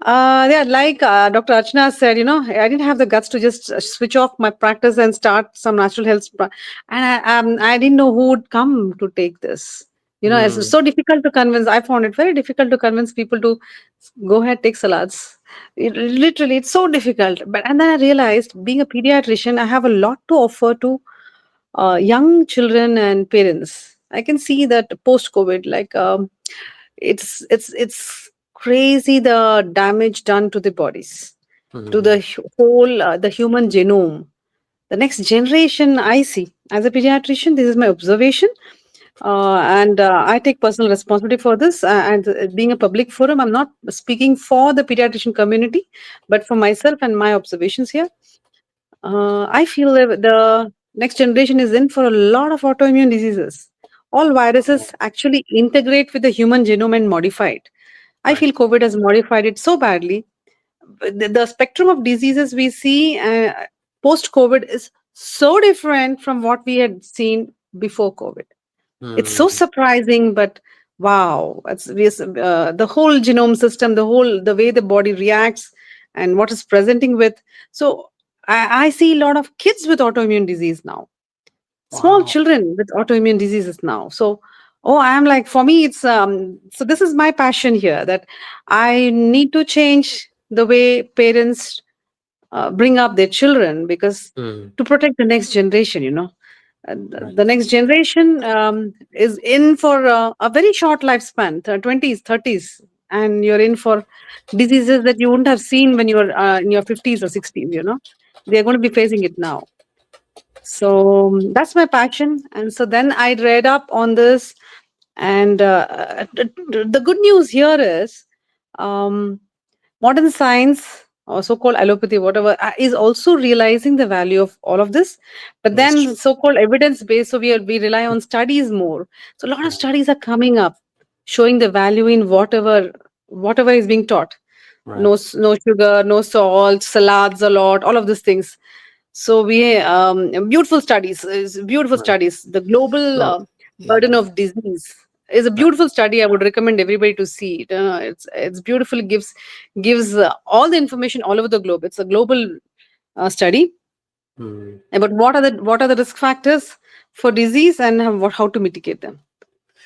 yeah, like Dr. Archana said, I didn't have the guts to just switch off my practice and start some natural health, and I didn't know who would come to take this. It's Hmm. so difficult to convince. I found it very difficult to convince people to go ahead, take salads. Literally, it's so difficult. But and then I realized, being a pediatrician, I have a lot to offer to young children and parents. I can see that post COVID, like it's crazy the damage done to the bodies, to Mm-hmm. the whole the human genome. The next generation, I see as a pediatrician. This is my observation, and I take personal responsibility for this. And being a public forum, I'm not speaking for the pediatrician community, but for myself and my observations here. I feel that the next generation is in for a lot of autoimmune diseases. All viruses actually integrate with the human genome and modify it. I Right. feel COVID has modified it so badly. The spectrum of diseases we see post COVID is so different from what we had seen before COVID. It's so Mm-hmm. surprising, but wow, the whole genome system, the way the body reacts and what is presenting with. So I see a lot of kids with autoimmune disease now, small Wow. children with autoimmune diseases now. So, oh, I'm like, for me, it's so this is my passion here, that I need to change the way parents bring up their children, because Mm. to protect the next generation, Right. the next generation is in for a very short lifespan, 20s, 30s, and you're in for diseases that you wouldn't have seen when you were in your 50s or 60s. They're going to be facing it now. So that's my passion. And so then I read up on this, and the good news here is, um, modern science, or so-called allopathy, whatever, is also realizing the value of all of this. But That's then true. so-called evidence-based, so we rely on studies more. So a lot of Mm. studies are coming up showing the value in whatever is being taught. Right. No sugar, no salt, salads a lot, all of these things. So we beautiful Right. studies. The global So, burden yeah. of disease is a Right. beautiful study. I would recommend everybody to see it. It's beautiful. Gives all the information all over the globe. It's a global study Mm. about what are the risk factors for disease, and how to mitigate them.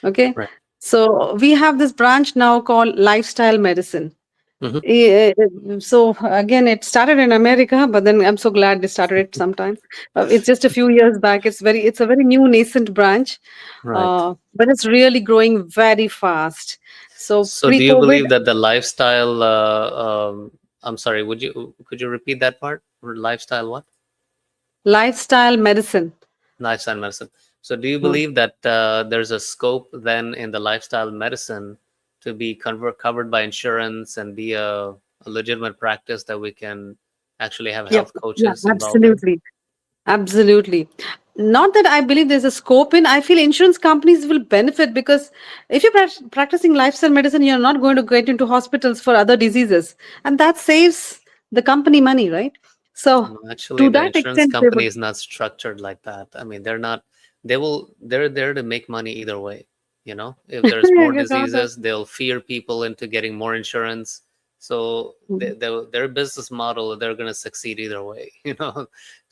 Okay, Right. so we have this branch now called lifestyle medicine. Mm-hmm. So again, it started in America, but then I'm so glad they started it sometime. It's just a few years back. It's a very new nascent branch, Right. but it's really growing very fast. So So, do you pre-COVID, believe that the lifestyle? I'm sorry. Could you repeat that part? Lifestyle what? lifestyle medicine. Lifestyle medicine. So, do you Hmm. believe that there's a scope then in the lifestyle medicine to be covered by insurance and be a legitimate practice that we can actually have Yep. health Yeah, coaches involved in? absolutely. Absolutely. Not that I believe there's a scope in. I feel insurance companies will benefit, because if you're practicing lifestyle medicine, you're not going to get into hospitals for other diseases. And that saves the company money, right? So, No, actually, to the that insurance extent, they company would. is not structured like that. I mean, they're not, they're there to make money either way. If there's more You got that. diseases, they'll fear people into getting more insurance. So Mhm. their business model, they're going to succeed either way.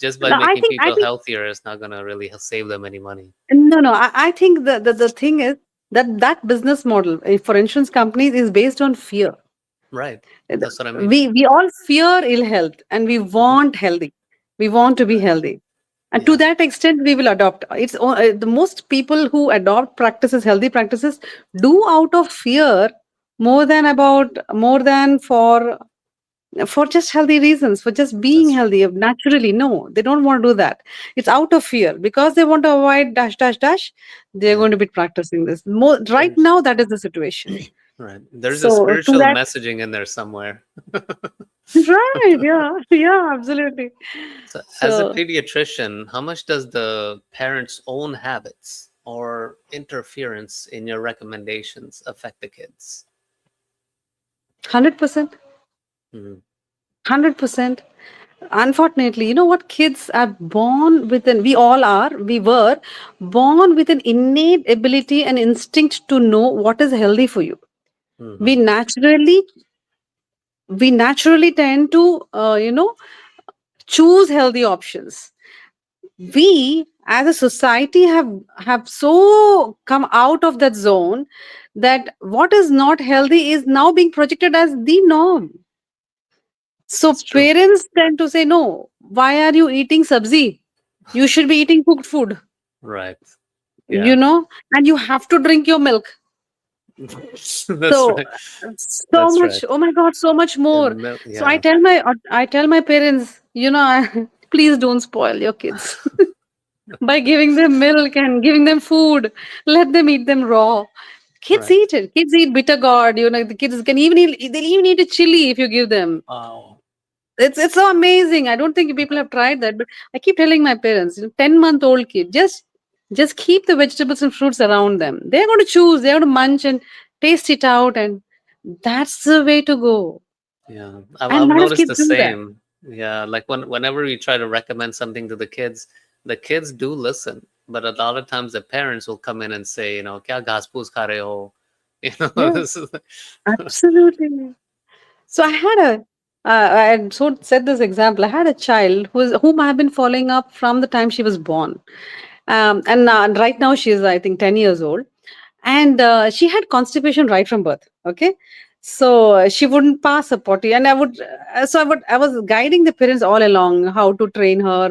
Just by No, I making think, I people think, healthier, it's not going to really save them any money. no. I think the thing is that business model for insurance companies is based on fear. Right. Uh, That's what I mean. we all fear ill health, and we Mhm. want healthy. We want to be Right. healthy. And to Yeah. that extent, we will adopt. The most people who adopt practices, healthy practices, do out of fear, more than for just healthy reasons, for just being That's true. healthy naturally. No, they don't want to do that. It's out of fear, because they want to avoid dash dash dash. They're Yeah. going to be practicing this more right There's now. That is the situation. right. There's a So to spiritual that, messaging in there somewhere. right? Yeah, yeah, absolutely. So, as a So pediatrician, how much does the parents' own habits or interference in your recommendations affect the kids? 100%. Mhm. 100%. Unfortunately, you know what? Kids are born with we were born with an innate ability and instinct to know what is healthy for you. We Mhm. naturally, we naturally tend to, choose healthy options. We, as a society, have so come out of that zone that what is not healthy is now being projected as the norm. So It's true. parents tend to say, no, why are you eating sabzi? You should be eating cooked food, Right. you Yeah. know, and you have to drink your milk. That's So right. so That's right. much, oh my God, so much more. So Yeah. I tell my parents, please don't spoil your kids by giving them milk and giving them food. Let them eat them raw. Kids Right. eat it. Kids eat bitter gourd. The kids can even eat, they'll even eat a chili if you give them. Wow. It's so amazing. I don't think people have tried that, but I keep telling my parents, 10-month-old kid, just keep the vegetables and fruits around them. They're going to choose, they're going to munch and taste it out, and that's the way to go. Yeah. And I've a lot of noticed kids the do that. same. Yeah. Like whenever we try to recommend something to the kids do listen. But a lot of times the parents will come in and say, kya ghas poos kha rahe ho? Yeah, This is absolutely. So I had said this example. I had a child whom I have been following up from the time she was born, and right now she is, I think, 10 years old, and she had constipation right from birth. Okay, so she wouldn't pass a potty, and I was guiding the parents all along how to train her,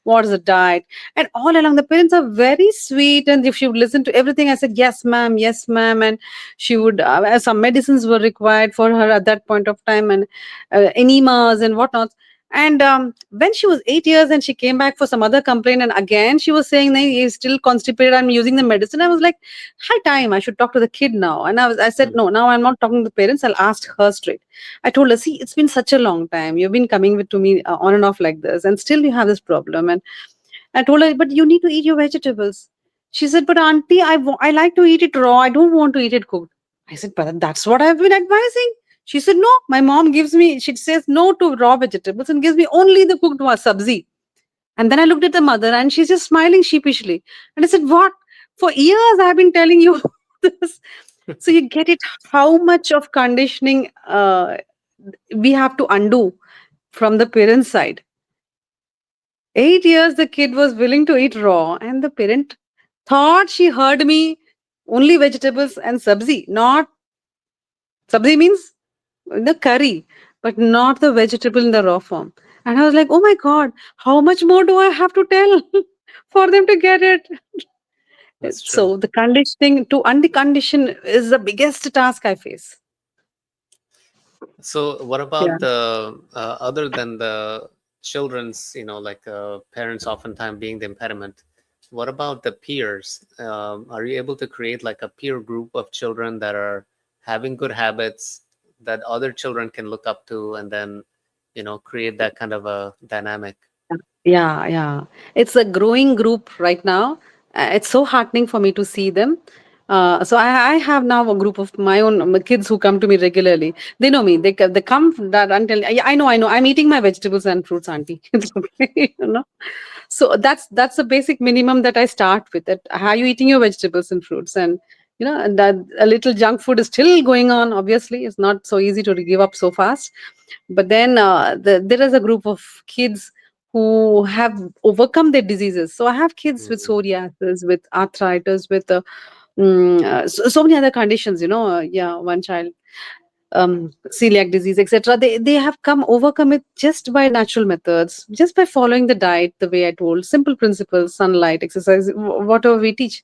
what's the diet, and all along the parents are very sweet, and if she would listen to everything I said, yes ma'am, and she would some medicines were required for her at that point of time, and enemas and whatnot. And when she was 8 years and she came back for some other complaint, and again she was saying, "Nahi, he's still constipated, I'm using the medicine." I was like, high time, I should talk to the kid now. And I said, Mm, no, now I'm not talking to the parents, I'll ask her straight. I told her, see, it's been such a long time, you've been coming to me on and off like this, and still you have this problem. And I told her, but you need to eat your vegetables. She said, but auntie, I like to eat it raw, I don't want to eat it cooked. I said, but that's what I've been advising. She said, no, my mom gives me, she says no to raw vegetables and gives me only the cooked sabzi. And then I looked at the mother and she's just smiling sheepishly. And I said, what? For years I've been telling you this. So you get it, how much of conditioning we have to undo from the parent's side. 8 years the kid was willing to eat raw, and the parent thought she heard me only vegetables and sabzi. Not sabzi means the curry, but not the vegetable in the raw form. And I was like, oh my God, how much more do I have to tell for them to get it? that's true. So the conditioning to uncondition is the biggest task I face. So, what Yeah. about the other than the children's, like parents oftentimes being the impediment? What about the peers? Are you able to create like a peer group of children that are having good habits that other children can look up to, and then, create that kind of a dynamic? Yeah, yeah. It's a growing group right now. It's so heartening for me to see them. So I have now a group of my own kids who come to me regularly. They know me. They come that until, yeah, I know. I'm eating my vegetables and fruits, auntie. It's okay, you know. So that's the basic minimum that I start with. That how are you eating your vegetables and fruits, and that a little junk food is still going on. Obviously, it's not so easy to give up so fast. But then there is a group of kids who have overcome their diseases. So I have kids with Mhm. psoriasis, with arthritis, with so many other conditions. Yeah, one child, celiac disease, etc. They have overcome it just by natural methods, just by following the diet the way I told, simple principles, sunlight, exercise, whatever we teach.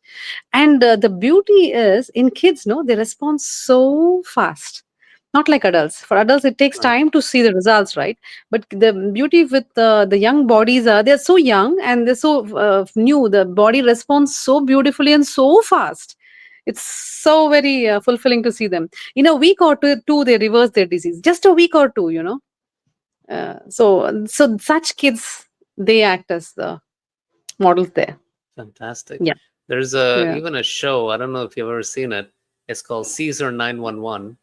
And the beauty is in kids, no, they respond so fast. Not like adults. For adults, it takes Right. time to see the results, right? But the beauty with the young bodies are they're so young and they're so new. The body responds so beautifully and so fast. It's so very fulfilling to see them. In a week or two, they reverse their disease. Just a week or two. So such kids, they act as the models there. Fantastic. Yeah. There's Yeah. even a show. I don't know if you've ever seen it. It's called Caesar 911.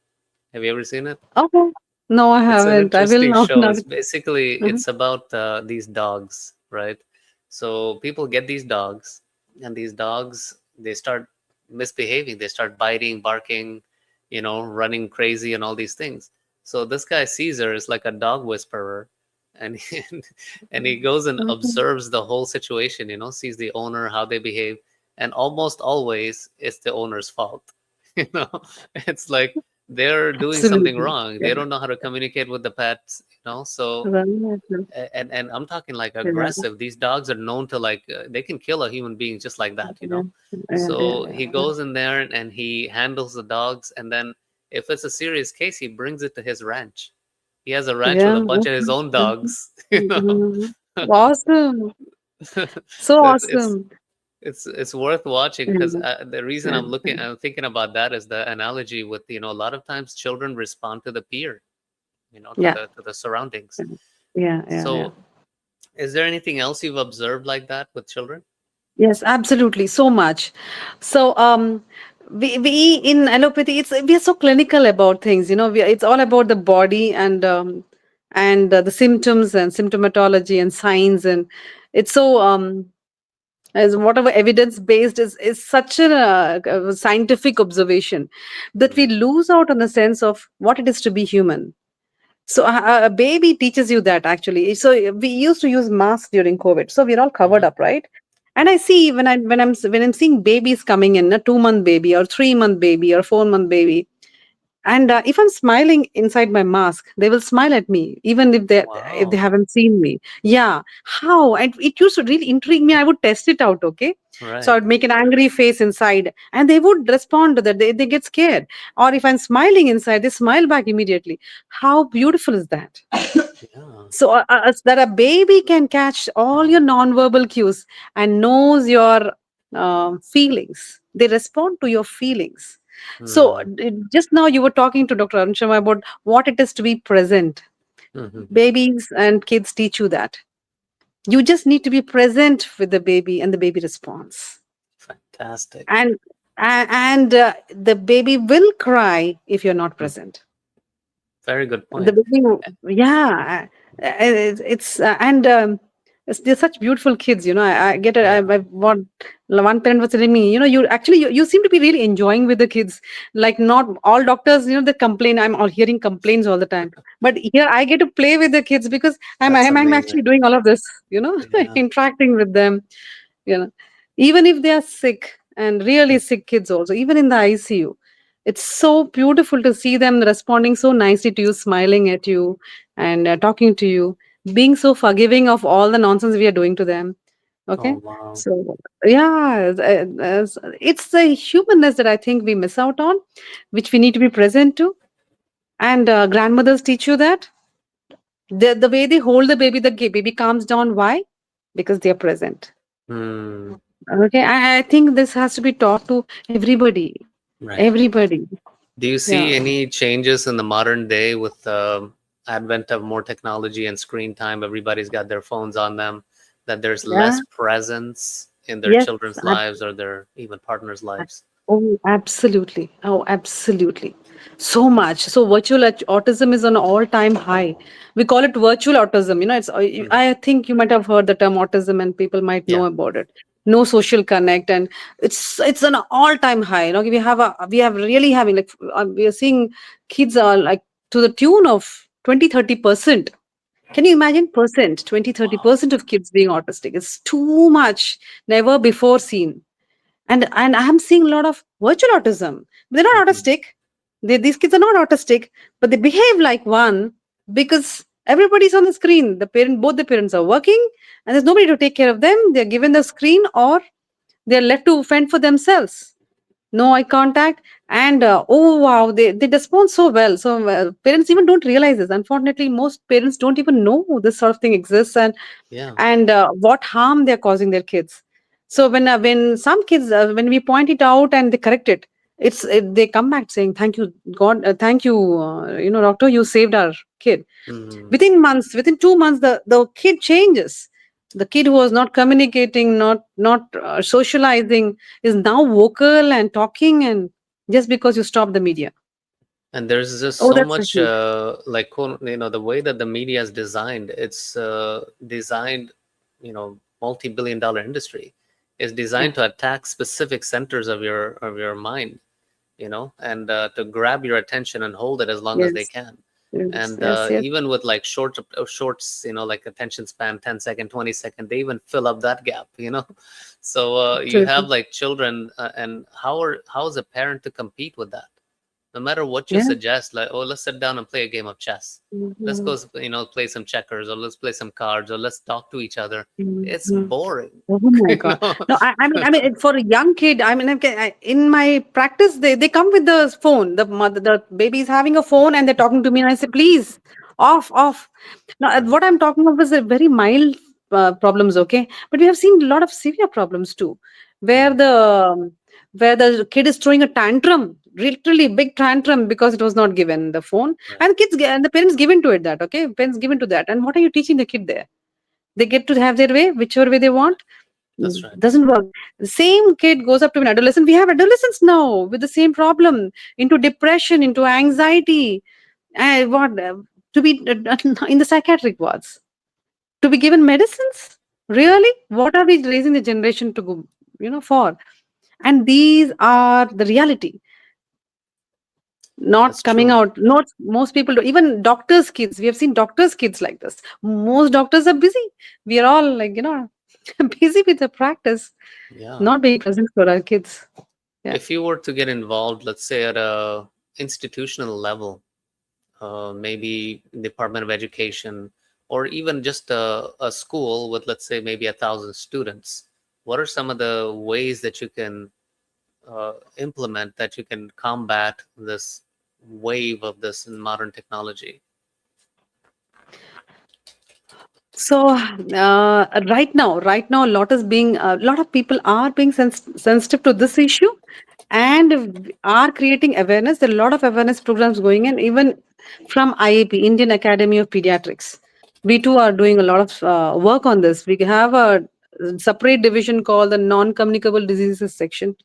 Have you ever seen it? Okay. No, I It's an haven't. I will interesting now. show. It's basically Mhm. it's about these dogs, right? So people get these dogs, and these dogs they start misbehaving. They start biting, barking, running crazy, and all these things. So this guy Caesar is like a dog whisperer, and and he goes and Mhm. observes the whole situation. Sees the owner how they behave, and almost always it's the owner's fault. You know, it's like they're doing something Absolutely. wrong. Yeah. They don't know how to communicate with the pets, so Right. and I'm talking like Yeah. aggressive. These dogs are known to like they can kill a human being just like that, Yeah. Yeah. So he Yeah. goes in there and he handles the dogs, and then if it's a serious case, he brings it to his ranch. He has a ranch with Yeah. a bunch of his Okay. own dogs, Mhm. Awesome. so So it's awesome. it's worth watching, Yeah. because the reason Yeah. I'm thinking about that is the analogy with a lot of times children respond to the peer, Yeah. to the surroundings. Yeah. Yeah. Yeah. So is there anything else you've observed like that with children? Yes, absolutely. So much. So, we in allopathy, we are so clinical about things. It's all about the body and the symptoms and symptomatology and signs, and it's so as whatever evidence based is such a scientific observation that we Mm-hmm. lose out on the sense of what it is to be human. So a baby teaches you that actually. So we used to use masks during COVID. So we're all covered up, right? And I see when I'm seeing babies coming in, a 2 month baby or 3 month baby or 4 month baby, and if I'm smiling inside my mask, they will smile at me, even if they Wow. haven't seen me. Yeah, how? And it used to really intrigue me. I would test it out. Okay, so Right. I'd make an angry face inside, and they would respond to that. They get scared, or if I'm smiling inside, they smile back immediately. How beautiful is that? Yeah. So that a baby can catch all your nonverbal cues and knows your feelings. They respond to your feelings. So Mm-hmm. just now you were talking to Dr. Arun Sharma about what it is to be present. Mm-hmm. Babies and kids teach you that. You just need to be present with the baby, and the baby responds. Fantastic. And the baby will cry if you're not Mm. present. Very good The point. beginning, yeah, it's and they're such beautiful kids. I get it. Yeah. I what one parent was telling me. You seem to be really enjoying with the kids. Like not all doctors, they complain. I'm all hearing complaints all the time. But here I get to play with the kids because I'm That's I'm actually amazing. doing all of this. Yeah. Interacting with them. you know Even if they are sick, and really sick kids also, even in the ICU, it's so beautiful to see them responding so nicely to you, smiling at you, and talking to you, being so forgiving of all the nonsense we are doing to them. Oh, Okay, wow. so yeah, it's the humanness that I think we miss out on, which we need to be present to. And grandmothers teach you that the way they hold the baby, the baby calms down. Why? Because they are present. Hmm. Okay, I think this has to be taught to everybody. Right. Everybody. Do you Yeah. see any changes in the modern day with the advent of more technology and screen time? Everybody's got their phones on them, that there's Yeah. less presence in their Yes. children's lives or their even partners' lives. Oh, absolutely. Oh, absolutely. So much. So virtual autism is on all-time high. We call it virtual autism. It's. Mhm. I think you might have heard the term autism, and people might know Yeah. about it. No social connect, and it's an all-time high. We have really having like we are seeing kids are like to the tune of 20-30%. Can you imagine percent, 20, thirty Wow. percent of kids being autistic? It's too much, never before seen. And I'm seeing a lot of virtual autism. They're not Mhm. autistic. These kids are not autistic, but they behave like one because everybody's on the screen. Both the parents are working, and there's nobody to take care of them. They're given the screen, or they're left to fend for themselves. No eye contact, and oh wow, they respond so well. So parents even don't realize this. Unfortunately, most parents don't even know this sort of thing exists, Yeah. and what harm they're causing their kids. So when some kids, when we point it out and they correct it, they come back saying, thank you God, thank you, doctor, you saved our kid. Mhm. Within 2 months, the kid changes. The kid who was not communicating, not socializing, is now vocal and talking, and just because you stop the media. And there's just Oh, so that's a much, huge. the way that the media is designed. It's designed, multi-billion-dollar industry is Yeah. designed to attack specific centers of your mind, and to grab your attention and hold it as long as they Yes. can. Yes. And Yes. Yes. even with like shorts, like attention span, 10-second, 20-second, they even fill up that gap. So you have Absolutely. like children, and how is a parent to compete with that? No matter what you Yeah. suggest, like, oh, let's sit down and play a game of chess. Let's Mhm. go, play some checkers, or let's play some cards, or let's talk to each other. It's Mhm. boring. Oh my you God. know. No, for a young kid, in my practice, they come with the phone. The baby is having a phone and they're talking to me, and I say, please, off, off. Now, Right. what I'm talking of is a very mild problems, okay? But we have seen a lot of severe problems too, where Mhm. the kid is throwing a tantrum, literally big tantrum because it was not given the phone, Right. and and the parents give into it that, okay? Parents give into that, and what are you teaching the kid there? They get to have their way, whichever way they want. That's right. Doesn't work. The same kid goes up to an adolescent. We have adolescents now with the same problem, into depression, into anxiety, and what to be in the psychiatric wards, to be given medicines. Right. Really, what are we raising the generation to go, for? And these are the reality, That's not coming true. out. Not most people do. Even doctors' kids. We have seen doctors' kids like this. Most doctors are busy. We are all like, busy with the practice, Yeah. not being present for our kids. Yeah. If you were to get involved, let's say at a institutional level, maybe Department of Education, or even just a school with, let's say, maybe 1,000 students, what are some of the ways that you can implement, that you can combat this wave of this in modern technology? So right now, a lot of people are being sensitive to this issue, and are creating awareness. There are a lot of awareness programs going in, even from IAP, Indian Academy of Pediatrics. We too are doing a lot of work on this. We have a separate division called the non-communicable diseases section,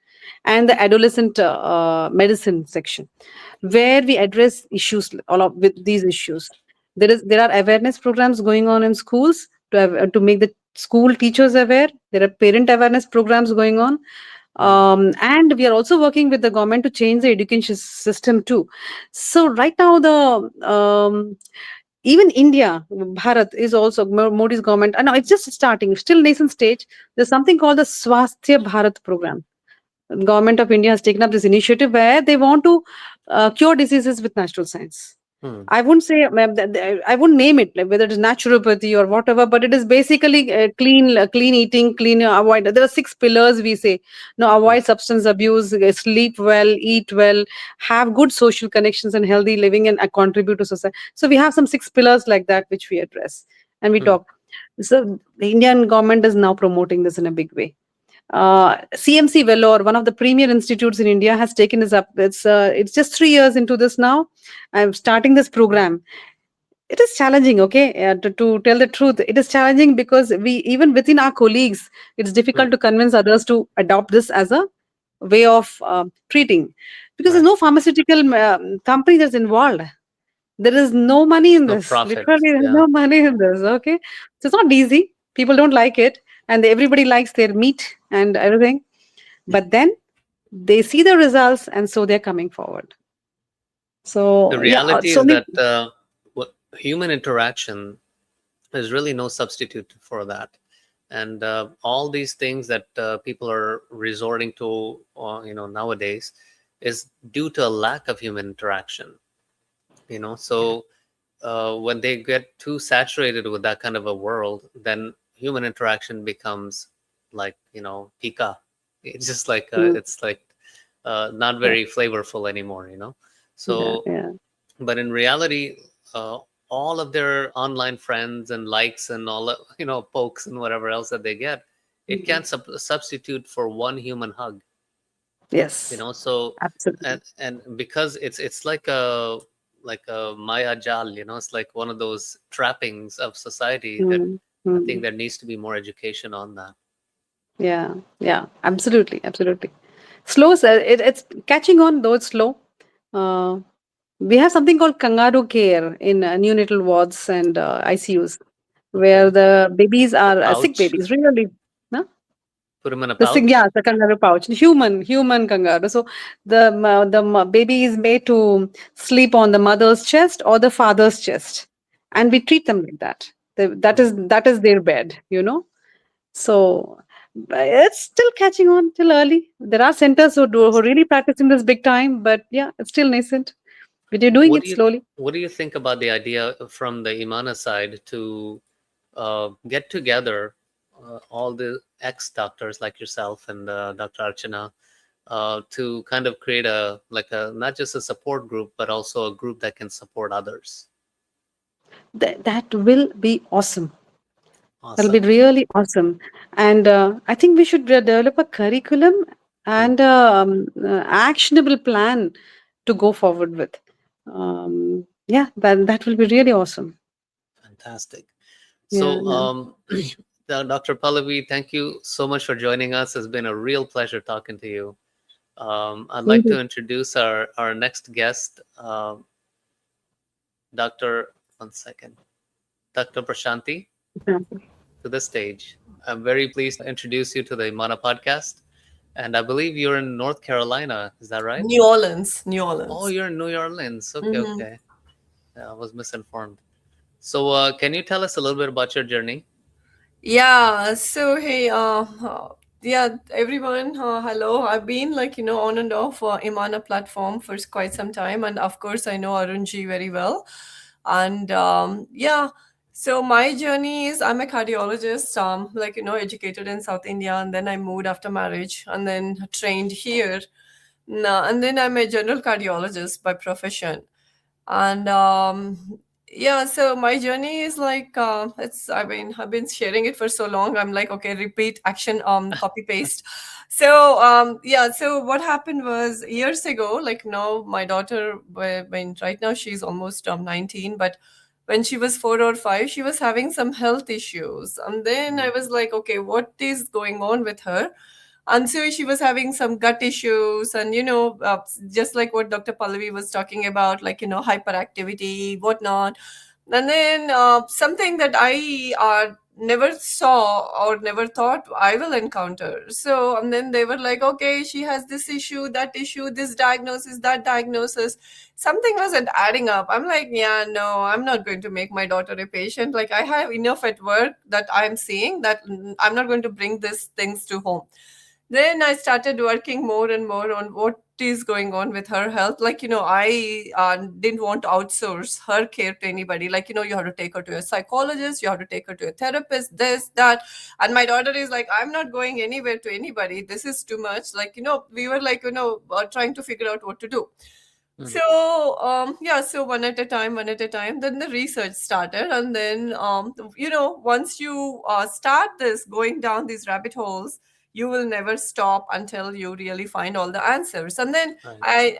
and the adolescent medicine section, where we address issues with these issues. There are awareness programs going on in schools to make the school teachers aware. There are parent awareness programs going on, Hmm. and we are also working with the government to change the education system too. So right now, the even India, Bharat is also Modi's government. I know it's just starting, still nascent stage. There's something called the Swasthya Bharat program. Government of India has taken up this initiative where they want to cure diseases with natural science. Hmm. I wouldn't say, ma'am, I wouldn't name it like whether it is naturopathy or whatever, but it is basically clean eating, clean avoid. There are 6 pillars we say. No, Hmm. avoid substance abuse, sleep well, eat well, have good social connections and healthy living, and contribute to society. So we have some 6 pillars like that which we address and we Hmm. talk. So the Indian government is now promoting this in a big way. CMC Vellore, one of the premier institutes in India, has taken this up. It's just 3 years into this now. I'm starting this program. It is challenging, okay? To tell the truth, it is challenging because we, even within our colleagues, it's Hmm. difficult to convince others to adopt this as a way of treating, because there's Right. no pharmaceutical company that's involved. There is no money in No this. profit. Literally, there's Yeah. no money in this. Okay, so it's not easy. People don't like it, and everybody likes their meat and everything. But then they see the results, and so they're coming forward. The So yeah, reality so is that human interaction is really no substitute for that. And all these things that people are resorting to, nowadays, is due to a lack of human interaction. So when they get too saturated with that kind of a world, then human interaction becomes like, pika. It's just like mm, it's like not yeah, very flavorful anymore. yeah, So, yeah. but in reality, all of their online friends and likes and all that, pokes and whatever else that they get, it Mhm. can't substitute for one human hug. Yes, So, absolutely. and because it's like a maya jal, it's like one of those trappings of society that Mm, I think mm. there needs to be more education on that. Yeah, yeah, absolutely, absolutely. Slow, sir. It's catching on, though it's slow. Uh, we have something called kangaroo care in neonatal wards and ICUs, where Okay. the babies The are sick pouch, babies, really. No? put them in a The sick, pouch. yeah, the kangaroo pouch, human kangaroo. So baby is made to sleep on the mother's chest or the father's chest, Hmm. and we treat them like that. That Hmm. is their bed. So But it's still catching on till early. There are centers who really practicing this big time, but yeah, it's still nascent. But you're doing What it do you slowly. what do you think about the idea from the Imana side to get together all the ex doctors like yourself and Dr. Archana to kind of create a like a not just a support group but also a group that can support others? That will be awesome. That'll be Awesome. really awesome. And I think we should develop a curriculum Hmm. and actionable plan to go forward with. Yeah, that will be really awesome. Fantastic. Yeah, So, yeah. Dr. Pallavi, thank you so much for joining us. It's been a real pleasure talking to you. I'd like to Indeed. introduce our next guest, Dr. One second, Dr. Prashanthi, Yeah. to the stage. I'm very pleased to introduce you to the Imana podcast. And I believe you're in North Carolina. Is that right? New Orleans, New Oh, Orleans. you're in New Orleans. Okay, Hmm. okay. Yeah, I was misinformed. So, can you tell us a little bit about your journey? Yeah. So hey, yeah, everyone. Hello. I've been like on and off Imana platform for quite some time, and of course I know Arunji very well, and yeah. So my journey is I'm a cardiologist, like educated in South India, and then I moved after marriage, and then trained here. No, and then I'm a general cardiologist by profession. And yeah, so my journey is like it's I've been sharing it for so long. I'm like, okay, repeat action, copy paste. So yeah, so what happened was years ago, like now my daughter, when right now she's almost 19, but when she was 4 or 5, she was having some health issues, and then I Mhm. was like, okay, what is going on with her? And so she was having some gut issues, and just like what Dr. Pallavi was talking about, like hyperactivity, whatnot. And then something that I never saw or never thought I will encounter. So and then they were like, okay, she has this issue, this diagnosis, that diagnosis. Something wasn't adding up. I'm like, yeah, no, I'm not going to make my daughter a patient. Like I have enough at work that I'm seeing that I'm not going to bring these things to home. Then I started working more and more on what is going on with her health. Like I didn't want to outsource her care to anybody. Like you have to take her to a psychologist, you have to take her to a therapist, this, that. And my daughter is like, I'm not going anywhere to anybody, this is too much. Like we were like trying to figure out what to do. Mhm. So yeah, so one at a time, one at a time. Then the research started, and then once you start this going down these rabbit holes, you will never stop until you really find all the answers. And then Right. I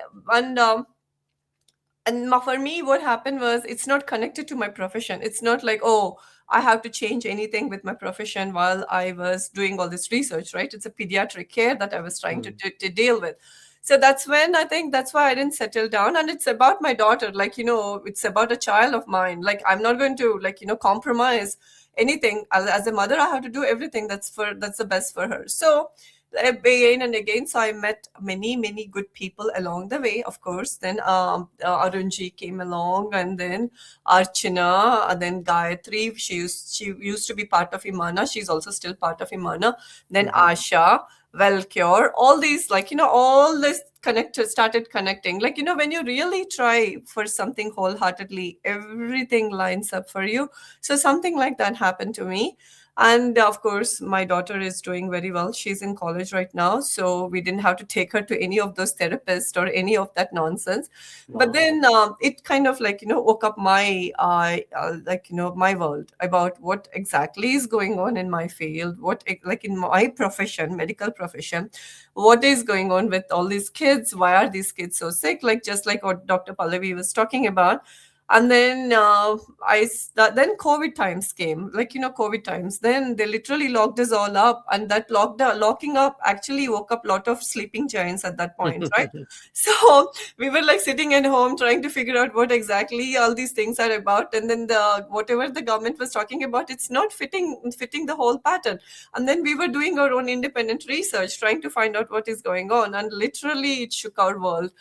for me, what happened was it's not connected to my profession. It's not like, oh, I have to change anything with my profession while I was doing all this research, right? It's a pediatric care that I was trying Mhm. to deal with. So that's when I think that's why I didn't settle down. And it's about my daughter, like, it's about a child of mine. Like, I'm not going to, like, compromise anything. As a mother, I have to do everything that's the best for her. So again and again, so I met many good people along the way. Of course, then Arunji came along, and then Archana, and then Gayatri. She used to be part of Imana. She's also still part of Imana. Then Mhm. Asha, Wellcure, all these, like all this connected started connecting. Like when you really try for something wholeheartedly, everything lines up for you. So something like that happened to me. And of course, my daughter is doing very well. She's in college right now. So we didn't have to take her to any of those therapists or any of that nonsense. But Wow. then it kind of like, woke up my, my world about what exactly is going on in my field, like in my profession, medical profession, what is going on with all these kids? Why are these kids so sick? Like just like what Dr. Pallavi was talking about. And then then COVID times came, like COVID times. Then they literally locked us all up, and that locking up actually woke up a lot of sleeping giants at that point, right? So we were like sitting at home trying to figure out what exactly all these things are about, and then the whatever the government was talking about, it's not fitting the whole pattern. And then we were doing our own independent research, trying to find out what is going on, and literally it shook our world.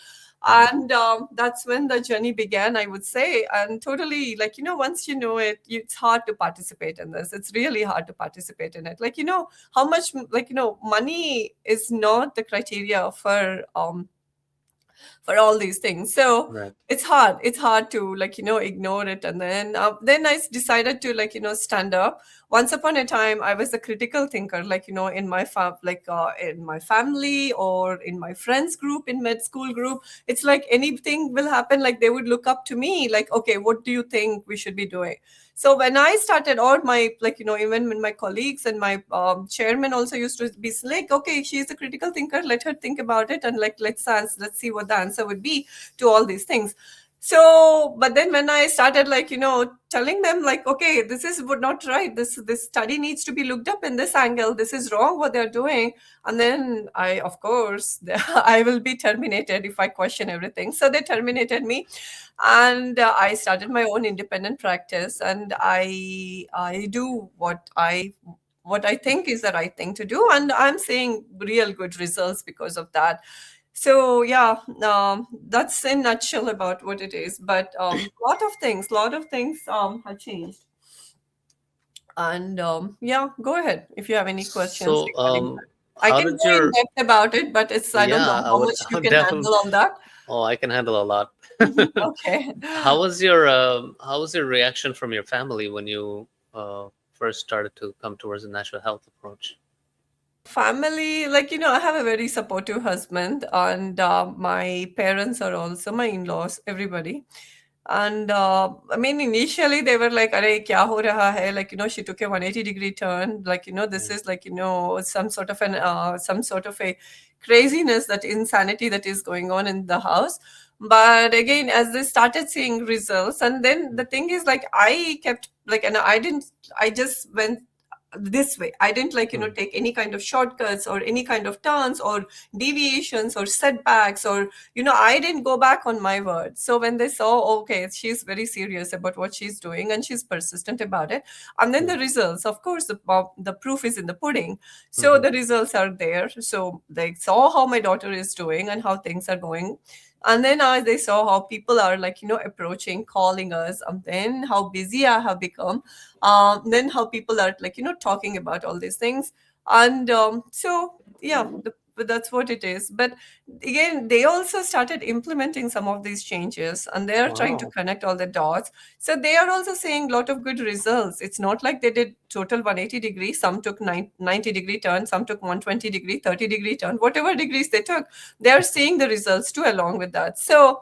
And that's when the journey began, I would say. And totally, like, once you know it, it's hard to participate in this. It's really hard to participate in it. Like, how much, like, money is not the criteria for all these things. So Right. it's hard to, like, ignore it. And then I decided to, like, stand up. Once upon a time I was a critical thinker, like, in my in my family or in my friends group, in med school group. It's like anything will happen, like they would look up to me, like, okay, what do you think we should be doing? So when I started, or my, like, even when my colleagues and my chairman also used to be like, okay, she's a critical thinker, let her think about it, and like, let's see what the answer would be to all these things. So, but then when I started, like, telling them, like, okay, this is not right. This study needs to be looked up in this angle. This is wrong what they're doing. And then of course, I will be terminated if I question everything. So they terminated me, and I started my own independent practice, and I do what I think is the right thing to do, and I'm seeing real good results because of that. So yeah, that's in nutshell about what it is. But lot of things have changed. And yeah, go ahead if you have any questions So, regarding that. I how can did go in your depth about it, but I don't know yeah, I how would much I you would can definitely. handle all that. Oh, I can handle a lot. Okay. How was your reaction from your family when you first started to come towards the natural health approach? Family, like, I have a very supportive husband, and my parents are also my in-laws, everybody. And I mean, initially they were like, "Arey, kya ho raha hai?" Like, she took a 180-degree turn. Like, this is like, some sort of some sort of a craziness, that insanity that is going on in the house. But again, as they started seeing results, and then the thing is, like, I kept, like, and I just went this way. I didn't, like, take any kind of shortcuts or any kind of turns or deviations or setbacks, or, I didn't go back on my word. So when they saw, okay, she's very serious about what she's doing and she's persistent about it, and then the results, of course, the proof is in the pudding. So the results are there. So they saw how my daughter is doing and how things are going. And then they saw how people are, like, approaching, calling us, and then how busy I have become. Then how people are, like, talking about all these things. And so yeah, but that's what it is. But again, they also started implementing some of these changes, and they are trying to Wow. connect all the dots. So they are also seeing a lot of good results. It's not like they did total 180 degrees. Some took 90-degree turn, some took 120-degree, 30-degree turn, whatever degrees they took, they are seeing the results too along with that. So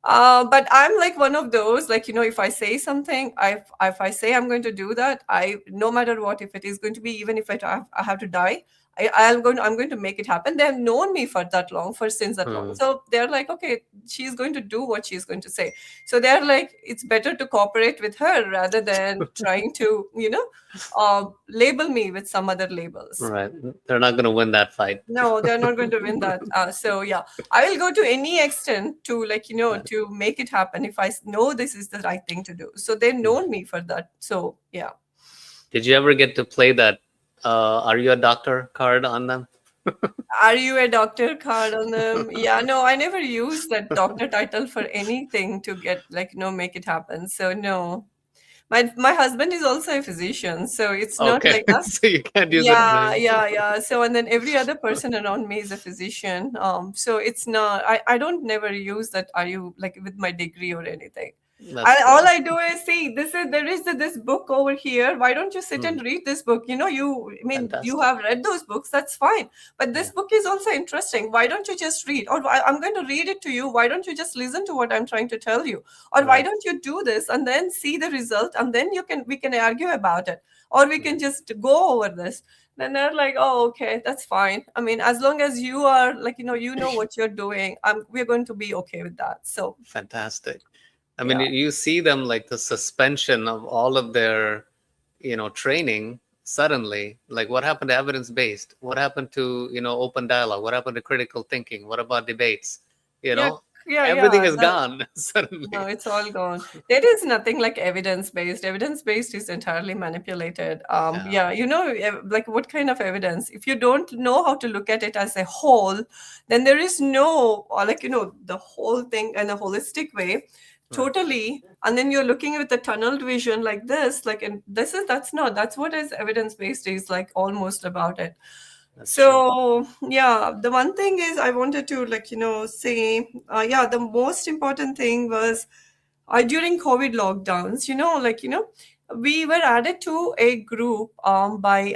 but I'm like one of those, like, if I say something, if I say I'm going to do that, no matter what, if it is going to be, even if I have to die, I'm going to make it happen. They have known me for that long, for since that long. So they're like, okay, she's going to do what she's going to say. So they're like, it's better to cooperate with her rather than trying to, label me with some other labels. Right. They're not going to win that fight. No, they're not going to win that. So yeah, I will go to any extent to, like, to make it happen if I know this is the right thing to do. So they've known me for that. So yeah. Did you ever get to play that are you a doctor card on them? Are you a doctor card on them? Yeah, no, I never used that doctor title for anything to get, like, make it happen. So no. My husband is also a physician, so it's not Okay. like that. So you can't use it on Yeah, them. yeah. So, and then every other person around me is a physician. So it's not, I don't never use that, are you, like, with my degree or anything. That's All cool. I do is, see, there is this book over here. Why don't you sit and read this book? You Fantastic. have read those books, that's fine. But this book is also interesting. Why don't you just read? Or I'm going to read it to you. Why don't you just listen to what I'm trying to tell you? Or why Right. don't you do this and then see the result, and then we can argue about it, or we can just go over this. Then they're like, oh, okay, that's fine. I mean, as long as you are, like, you know what you're doing, we're going to be okay with that. So Fantastic. I mean, yeah. you see them, like, the suspension of all of their, training suddenly. Like, what happened to evidence-based? What happened to, open dialogue? What happened to critical thinking? What about debates? Yeah, Yeah, Everything yeah. is gone suddenly. No, it's all gone. There is nothing like evidence-based. Evidence-based is entirely manipulated. Yeah. Yeah, like what kind of evidence? If you don't know how to look at it as a whole, then there is no, or like, the whole thing in a holistic way, Right. totally. And then you're looking with a tunnel vision like this, like, and that's what is evidence-based is like almost about it. That's true. So yeah, the one thing is I wanted to like say yeah, the most important thing was during COVID lockdowns, we were added to a group by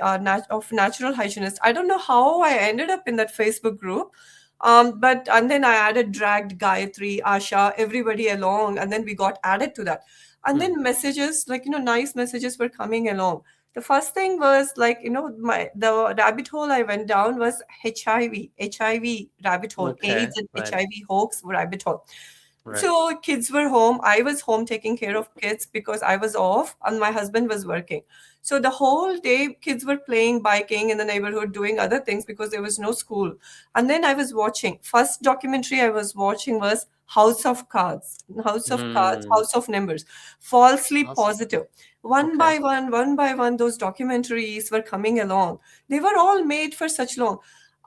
of natural hygienists. I don't know how I ended up in that Facebook group. But and then I dragged Gayatri, Asha, everybody along, and then we got added to that. And then messages, like nice messages were coming along. The first thing was like, the rabbit hole I went down was HIV rabbit hole, Okay. AIDS and Right. HIV hoax rabbit hole. Right. So kids were home. I was home taking care of kids because I was off and my husband was working. So the whole day, kids were playing, biking in the neighborhood, doing other things because there was no school. And then I was watching. First documentary I was watching was House of Cards, House of Numbers, falsely Awesome. positive. One Okay. by one, those documentaries were coming along. They were all made for such long.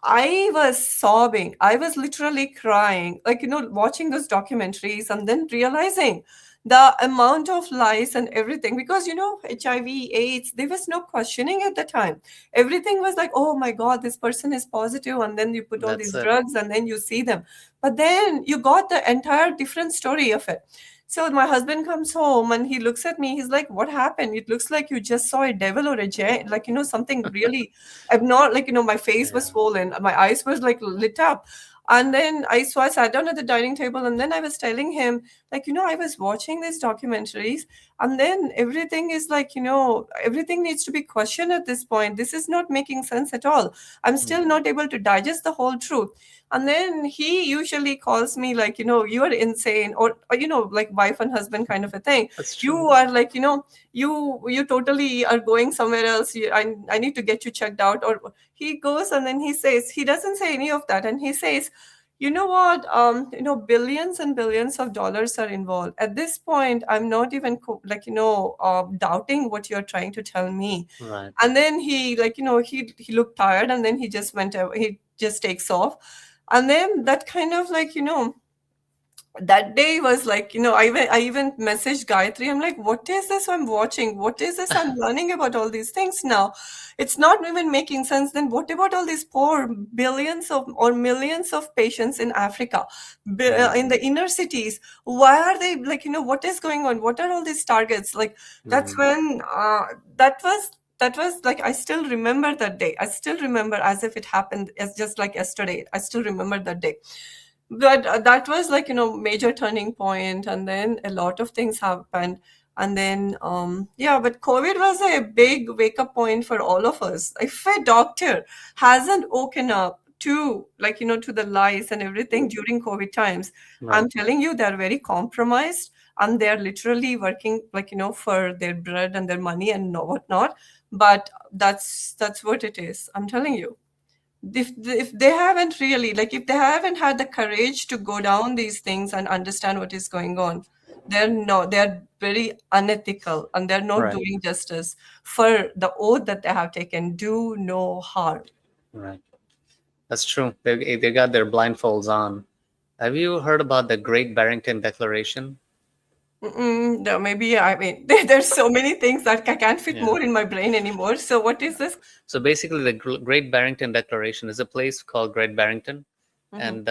I was sobbing. I was literally crying, like, watching those documentaries and then realizing the amount of lies and everything. Because, HIV, AIDS, there was no questioning at the time. Everything was like, oh my God, this person is positive, and then you put all That's these it. drugs and then you see them. But then you got the entire different story of it. So my husband comes home and he looks at me. He's like, "What happened? It looks like you just saw a devil or a giant, like something really abnormal." Like my face was Yeah. swollen, my eyes was like lit up. And then I sat down at the dining table, and then I was telling him, like, I was watching these documentaries, and then everything is like, everything needs to be questioned at this point. This is not making sense at all. I'm still not able to digest the whole truth. And then he usually calls me like, you are insane, or like wife and husband kind of a thing. That's You true. are like, you totally are going somewhere else. I need to get you checked out. Or he goes and then he says, he doesn't say any of that, and he says, you know what, billions and billions of dollars are involved at this point. I'm not even doubting what you're trying to tell me. Right. And then he, like, he looked tired, and then he just went away. He just takes off. And then that kind of like, that day was like, I even messaged Gayatri. I'm like, what is this I'm watching? What is this I'm learning about all these things now? It's not even making sense. Then what about all these poor billions of or millions of patients in Africa, in the inner cities? Why are they like, what is going on? What are all these targets? Like, that's when that was like, I still remember that day. I still remember as if it happened as just like yesterday. I still remember that day. But that was like, major turning point, and then a lot of things happened. And then yeah, but COVID was a big wake up point for all of us. If a doctor hasn't woken up to, like, to the lies and everything during COVID times, Right. I'm telling you, they're very compromised, and they're literally working like, for their bread and their money and whatnot. But that's what it is, I'm telling you. If they haven't really, like, if they haven't had the courage to go down these things and understand what is going on, they're very unethical, and they're not Right. doing justice for the oath that they have taken. Do no harm. Right. That's true. They got their blindfolds on. Have you heard about the Great Barrington Declaration? No, maybe, I mean, there's so many things that I can't fit Yeah. more in my brain anymore. So what is this? So basically, the Great Barrington Declaration is a place called Great Barrington, and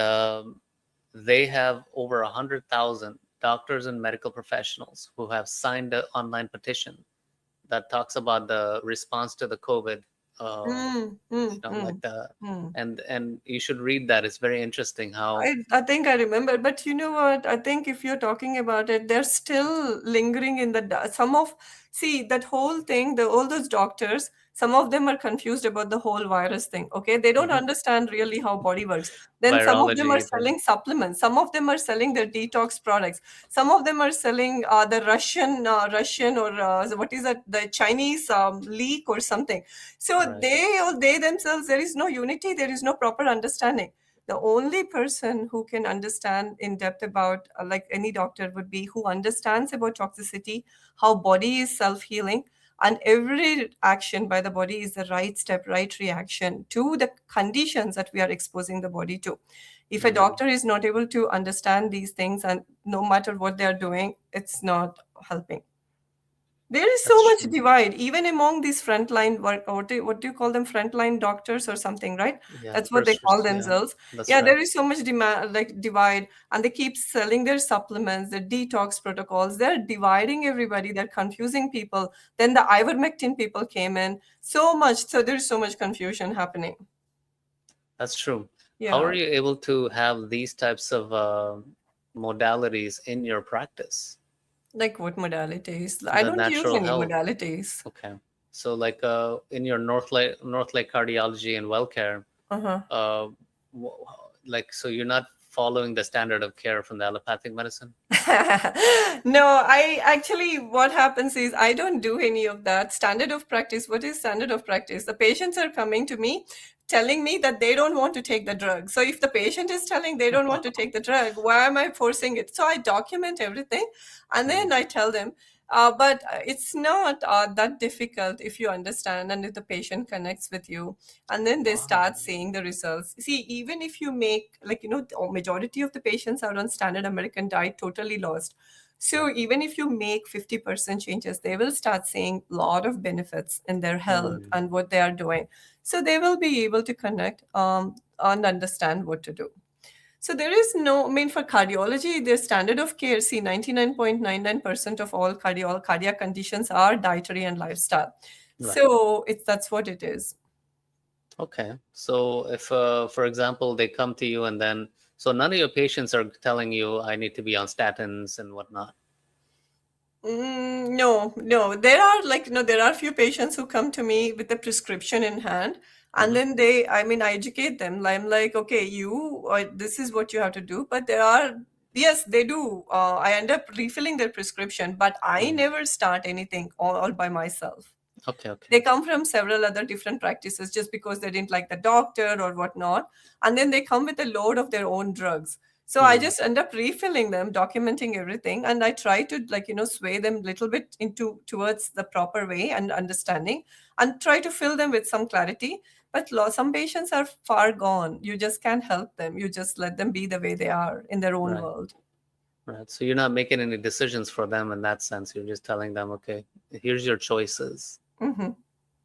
they have over 100,000 doctors and medical professionals who have signed an online petition that talks about the response to the COVID. Like the and you should read that. It's very interesting how I think I remember, but you know what? I think if you're talking about it, they're still lingering in see, that whole thing, all those doctors, some of them are confused about the whole virus thing. Okay. They don't understand really how body works. Then some of them are virology. selling supplements. Some of them are selling their detox products. Some of them are selling the Russian or what is that? The Chinese leek or something. So Right. they themselves, there is no unity. There is no proper understanding. The only person who can understand in depth about like any doctor would be who understands about toxicity, how body is self-healing, and every action by the body is the right step, right reaction to the conditions that we are exposing the body to. If a doctor is not able to understand these things, and no matter what they are doing, it's not helping. There is so That's much true. divide, even among these frontline work, or what do you call them? Frontline doctors or something, right? Yeah, That's what they first, call yeah, themselves. that's Yeah, there right. is so much demand, like divide, and they keep selling their supplements, their detox protocols. They're dividing everybody. They're confusing people. Then the ivermectin people came in. So much. So there's so much confusion happening. That's true. How Yeah. are you able to have these types of modalities in your practice? Like what modalities? I The don't use natural any health. modalities. Okay. So like in your North Lake Cardiology and WellCare, Uh-huh. uh, like so you're not following the standard of care from the allopathic medicine? No, I actually, what happens is I don't do any of that. Standard of practice, what is standard of practice? The patients are coming to me telling me that they don't want to take the drug. So if the patient is telling they don't want to take the drug, why am I forcing it? So I document everything and then I tell them. But it's not that difficult if you understand and if the patient connects with you, and then they start seeing the results. See, even if you make, like, the majority of the patients are on standard American diet, totally lost. So even if you make 50% changes, they will start seeing a lot of benefits in their health and what they are doing. So they will be able to connect and understand what to do. So there is no, I mean, for cardiology, the standard of care, see, 99.99% of all cardiac conditions are dietary and lifestyle. Right. So that's what it is. Okay. So if, for example, they come to you and then, so none of your patients are telling you I need to be on statins and whatnot. No. There are there are few patients who come to me with a prescription in hand, and then I educate them. I'm like, okay, this is what you have to do. But yes, they do. I end up refilling their prescription, but I never start anything all by myself. Okay. They come from several other different practices just because they didn't like the doctor or whatnot. And then they come with a load of their own drugs. So I just end up refilling them, documenting everything. And I try to, sway them a little bit towards the proper way and understanding, and try to fill them with some clarity. But some patients are far gone. You just can't help them. You just let them be the way they are in their own Right. world. Right. So you're not making any decisions for them in that sense. You're just telling them, okay, here's your choices. Hmm.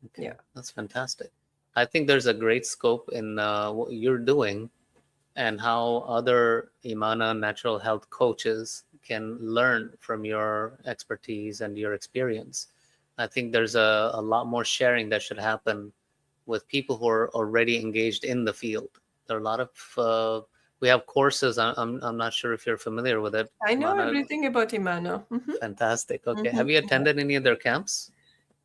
Okay. Yeah. That's fantastic. I think there's a great scope in what you're doing and how other IMANAH natural health coaches can learn from your expertise and your experience. I think there's a lot more sharing that should happen with people who are already engaged in the field. There are a lot of we have courses. I'm not sure if you're familiar with it. I know IMANAH, everything about Imana. fantastic. Okay, have you attended any of their camps?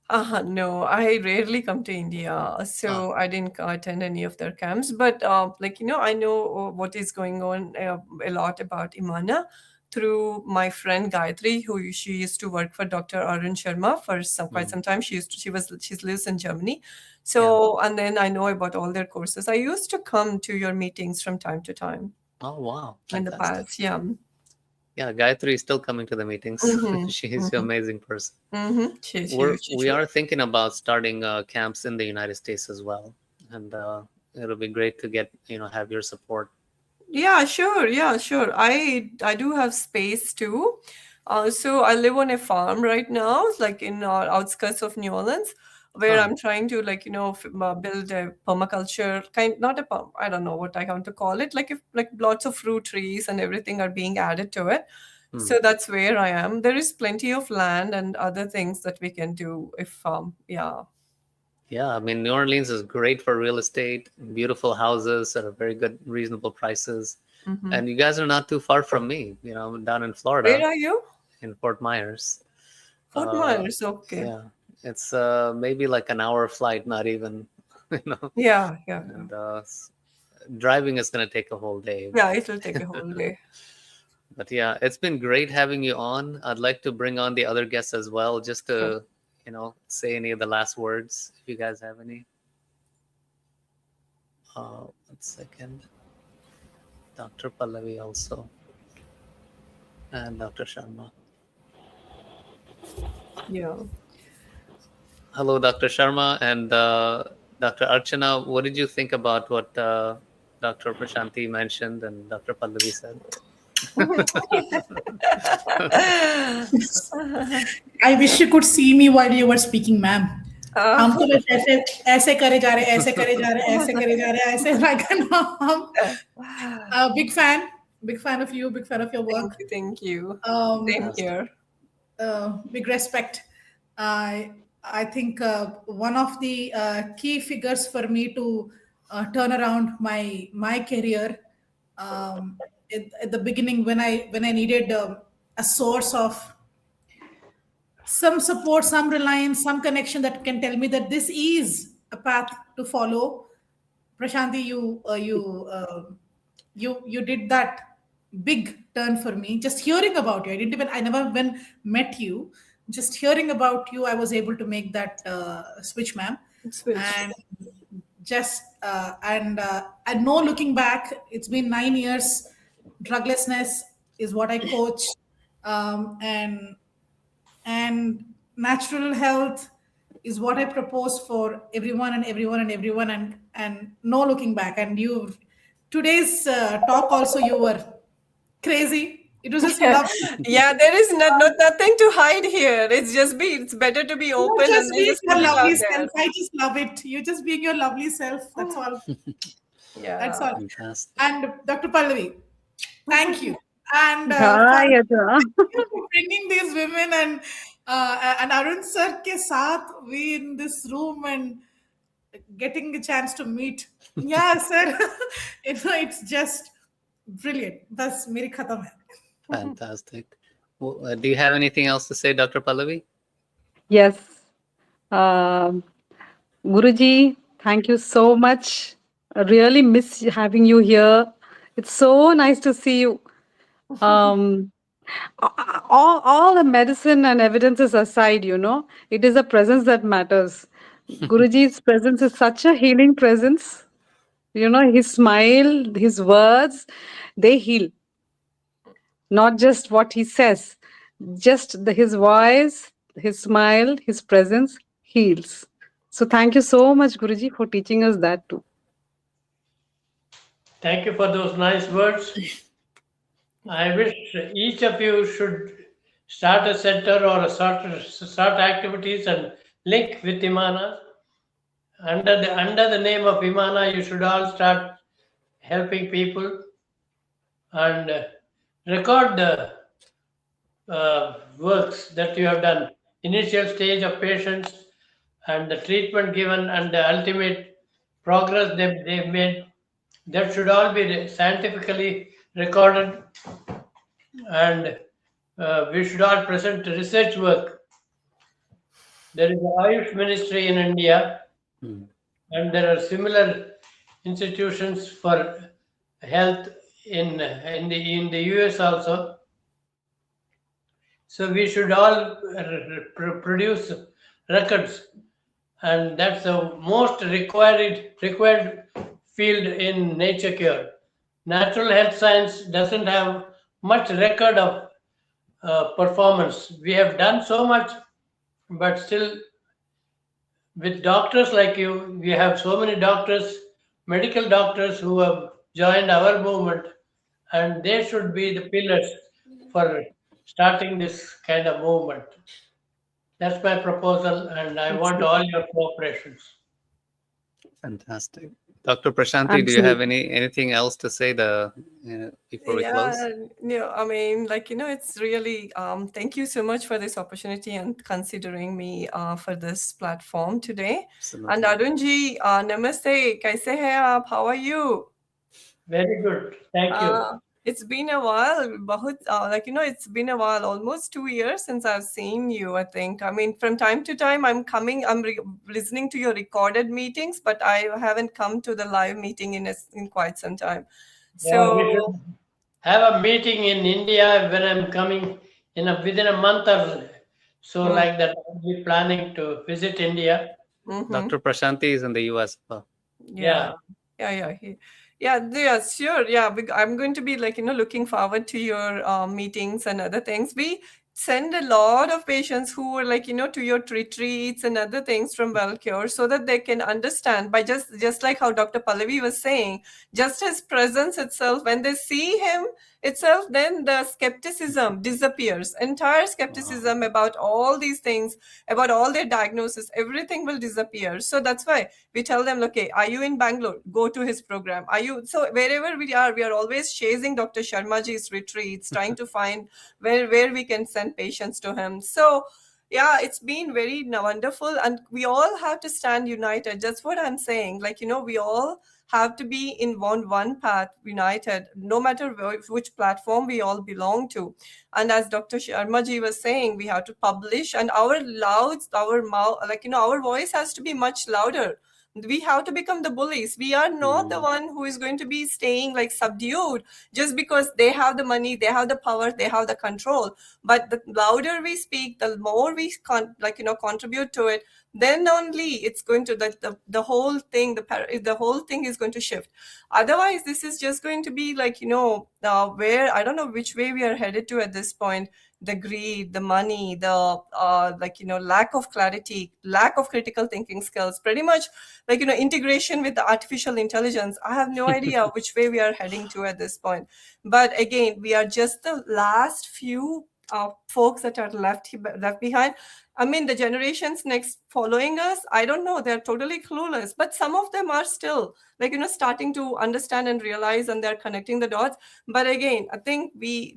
No, I rarely come to India, so I didn't attend any of their camps. But I know what is going on a lot about Imana through my friend Gayatri, who she used to work for Dr. Arun Sharma for quite some time. She lives in Germany. So and then I know about all their courses. I used to come to your meetings from time to time Oh wow, in the fantastic. past. Yeah. Yeah, Gayatri is still coming to the meetings. Mm-hmm. She's an amazing person. Mm-hmm. We are thinking about starting camps in the United States as well, and it'll be great to get have your support. Yeah, sure. Yeah, sure. I do have space too. So I live on a farm right now, like in outskirts of New Orleans, where I'm trying to build a permaculture kind, not a I don't know what I want to call it, like if like lots of fruit trees and everything are being added to it. So that's where I am. There is plenty of land and other things that we can do if yeah. Yeah, I mean, New Orleans is great for real estate, beautiful houses at a very good, reasonable prices. And you guys are not too far from me, I'm down in Florida, Where are you? in Fort Myers. Fort Myers. Okay. Yeah, it's maybe like an hour flight, not even, Yeah. and driving is going to take a whole day. Yeah, it will take a whole day. But yeah, it's been great having you on. I'd like to bring on the other guests as well, just to, say any of the last words, if you guys have any. 1 second. Dr. Pallavi also, and Dr. Sharma. Yeah. Hello, Dr. Sharma and Dr. Archana. What did you think about what Dr. Prashanthi mentioned and Dr. Pallavi said? I wish you could see me while you were speaking, ma'am. हम Uh, तो बस ऐसे ऐसे करे जा रहे, ऐसे करे जा रहे, ऐसे करे जा रहे, ऐसे like big fan of you, big fan of your work. thank you. Um, Same here. big respect. I think one of the key figures for me to turn around my career at the beginning when I needed a source of some support, some reliance, some connection that can tell me that this is a path to follow. Prashanthi, you did that big turn for me. Just hearing about you, I never even met you. Just hearing about you, I was able to make that switch, ma'am. Switch. And and no looking back. It's been 9 years. Druglessness is what I coach, and natural health is what I propose for everyone and everyone and everyone, and no looking back. And you, today's talk also, you were crazy. It was just love. Yeah, there is nothing to hide here. It's better to be You open just and then being just your put it out lovely there. self. I just love it. You just being your lovely self. That's all. Yeah. That's all. Fantastic. And Dr. Pallavi, thank you. And Hi, Archana. for bringing these women and Arun sir ke saath we in this room and getting the chance to meet. Yeah, sir. It's just brilliant. Bas meri khatam hai. Fantastic. Do you have anything else to say, Dr. Pallavi? Yes. Um, Guruji, thank you so much. I really miss having you here. It's so nice to see you. Um, all the medicine and evidences aside, it is the presence that matters. Guruji's presence is such a healing presence. His smile, his words, they heal. Not just what he says, just his voice, his smile, his presence heals. So thank you so much, Guruji, for teaching us that too. Thank you for those nice words. I wish each of you should start a center or start activities and link with IMANAH. Under the name of IMANAH, you should all start helping people and record the works that you have done. Initial stage of patients and the treatment given and the ultimate progress they've made. That should all be scientifically recorded, and we should all present research work. There is an Ayush ministry in India, and there are similar institutions for health in the US also. So we should all produce records, and that's the most required field in nature cure. Natural health science doesn't have much record of performance. We have done so much, but still, with doctors like you, we have so many doctors, medical doctors who have joined our movement, and they should be the pillars for starting this kind of movement. That's my proposal, and I want all your cooperations. Fantastic. Dr. Prashanthi, do you have anything else to say before we close? Yeah, I mean, it's really thank you so much for this opportunity and considering me for this platform today. Absolutely. And Arunji, namaste, kaise hai aap? How are you? Very good. Thank you. It's been a while, it's been a while, almost 2 years since I've seen you, I think. I mean, from time to time, I'm listening to your recorded meetings, but I haven't come to the live meeting in quite some time. Yeah, we should have a meeting in India when I'm coming within a month or so, like that. We're planning to visit India. Dr. Prashanthi is in the US. Yeah. Yeah, sure. Yeah, I'm going to be like, looking forward to your meetings and other things. We send a lot of patients who are like, to your retreats and other things from WellCure so that they can understand by just like how Dr. Pallavi was saying, just his presence itself, when they see him itself, then the skepticism disappears. Entire skepticism about all these things, about all their diagnosis, everything will disappear. So that's why we tell them, okay, are you in Bangalore? Go to his program. Are you? So wherever we are always chasing Dr. Sharmaji's retreats, trying to find where we can send patients to him. So yeah, it's been very wonderful, and we all have to stand united. That's what I'm saying. Like, we all have to be in one path, united, no matter which platform we all belong to. And as Dr. Sharmaji was saying, we have to publish, and our mouth, like, our voice has to be much louder. We have to become the bullies. We are not the one who is going to be staying like subdued just because they have the money, they have the power, they have the control. But the louder we speak, the more we contribute to it, then only it's going to the whole thing, the whole thing is going to shift. Otherwise, this is just going to be like, where I don't know which way we are headed to at this point. The greed, the money, the lack of clarity, lack of critical thinking skills, pretty much like, integration with the artificial intelligence. I have no idea which way we are heading to at this point. But again, we are just the last few folks that are left behind. I mean, the generations next following us, I don't know, they're totally clueless, but some of them are still like, starting to understand and realize, and they're connecting the dots. But again, I think we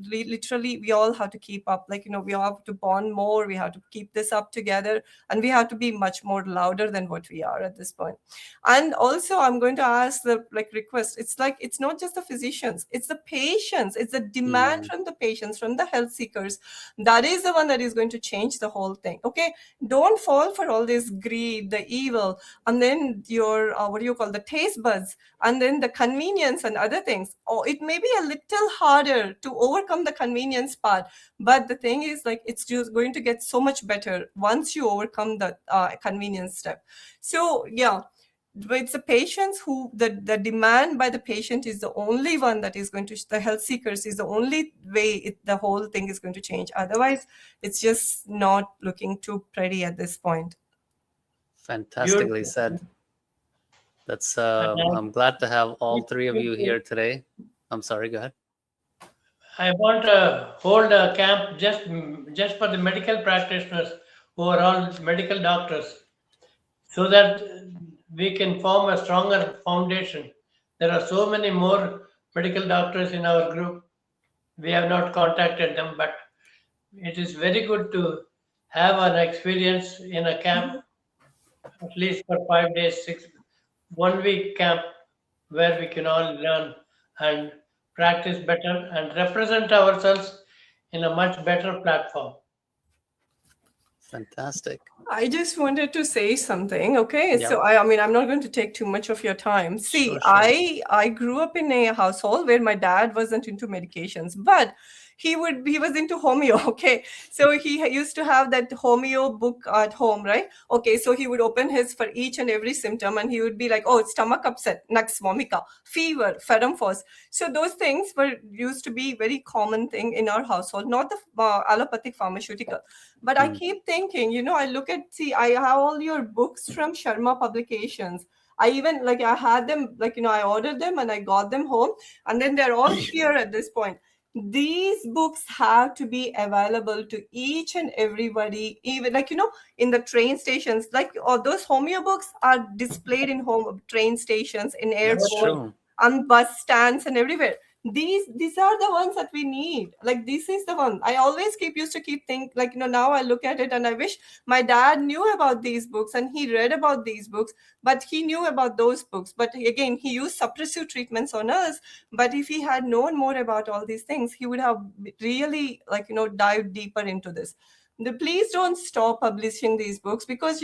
all have to keep up, like, we all have to bond more. We have to keep this up together, and we have to be much more louder than what we are at this point. And also, I'm going to ask the request. It's like, it's not just the physicians, it's the patients, it's the demand from the patients, from the health seekers. That is the one that is going to change the whole thing. Okay, don't fall for all this greed, the evil, and then your the taste buds, and then the convenience and other things. Oh, it may be a little harder to overcome the convenience part, but the thing is, like, it's just going to get so much better once you overcome the convenience step. So yeah, it's the patients who the demand by the patient is the only one that is going to, the health seekers is the only way the whole thing is going to change. Otherwise, it's just not looking too pretty at this point. Fantastically said. That's I'm glad to have all three of you here today. I'm sorry, go ahead. I want to hold a camp just for the medical practitioners who are all medical doctors, so that we can form a stronger foundation. There are so many more medical doctors in our group. We have not contacted them, but it is very good to have an experience in a camp, at least for 5 days, 1 week camp, where we can all learn and practice better and represent ourselves in a much better platform. Fantastic. I just wanted to say something. Okay. Yeah. So I mean, I'm not going to take too much of your time. See, Sure. I grew up in a household where my dad wasn't into medications, but he was into homeo. Okay. So he used to have that homeo book at home, right? Okay. So he would open his for each and every symptom, and he would be like, oh, stomach upset, nux vomica, fever, ferrum-phos. So those things used to be very common thing in our household, not the allopathic pharmaceutical. But I keep thinking, I look at, I have all your books from Sharma publications. I even, I had them, I ordered them and I got them home, and then they're all here at this point. These books have to be available to each and everybody, even in the train stations. Those homeo books are displayed in train stations, in airports, on bus stands, and everywhere. These are the ones that we need. Like, this is the one I always used to keep think, now I look at it and I wish my dad knew about these books and he read about these books, but he knew about those books. But again, he used suppressive treatments on us. But if he had known more about all these things, he would have really dived deeper into this. Please don't stop publishing these books, because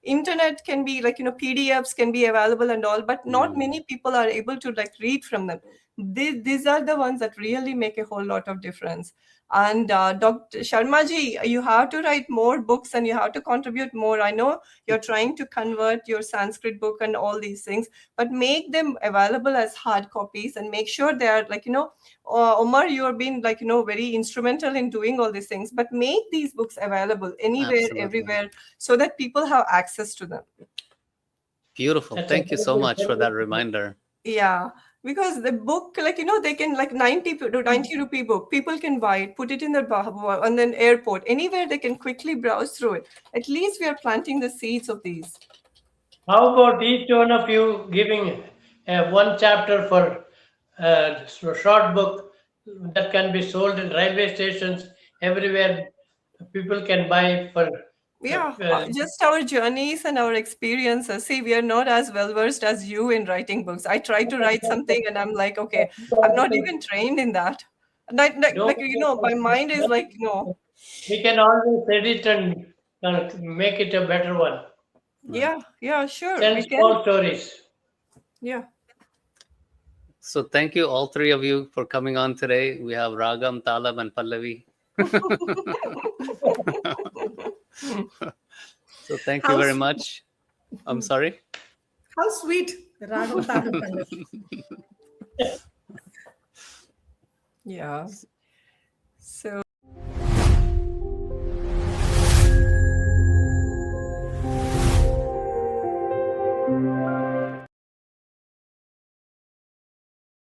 internet can be PDFs can be available and all, but not many people are able to read from them. These are the ones that really make a whole lot of difference. And Dr. Sharma ji, you have to write more books and you have to contribute more. I know you're trying to convert your Sanskrit book and all these things, but make them available as hard copies and make sure they are like, Omar, you have been like, very instrumental in doing all these things, but make these books available anywhere, Absolutely. everywhere, so that people have access to them. Beautiful. That's Thank you so very much good. for that reminder. Yeah, because the book, like, they can like 90 rupee book, people can buy it, put it in their on an airport, anywhere they can quickly browse through it. At least we are planting the seeds of these. How about each one of you giving one chapter for a short book that can be sold in railway stations everywhere? People can buy for. Yeah, just our journeys and our experiences. See, we are not as well versed as you in writing books. I try to write something and I'm like, okay, I'm not even trained in that. Like, my mind is like, We can always edit and make it a better one. yeah, sure, Tell we can. small stories. Yeah. So thank you all three of you for coming on today. We have Ragam, Talam, and Pallavi. So thank you How very sweet. much. I'm sorry. How sweet. Ragam Talam Pallavi. Yeah.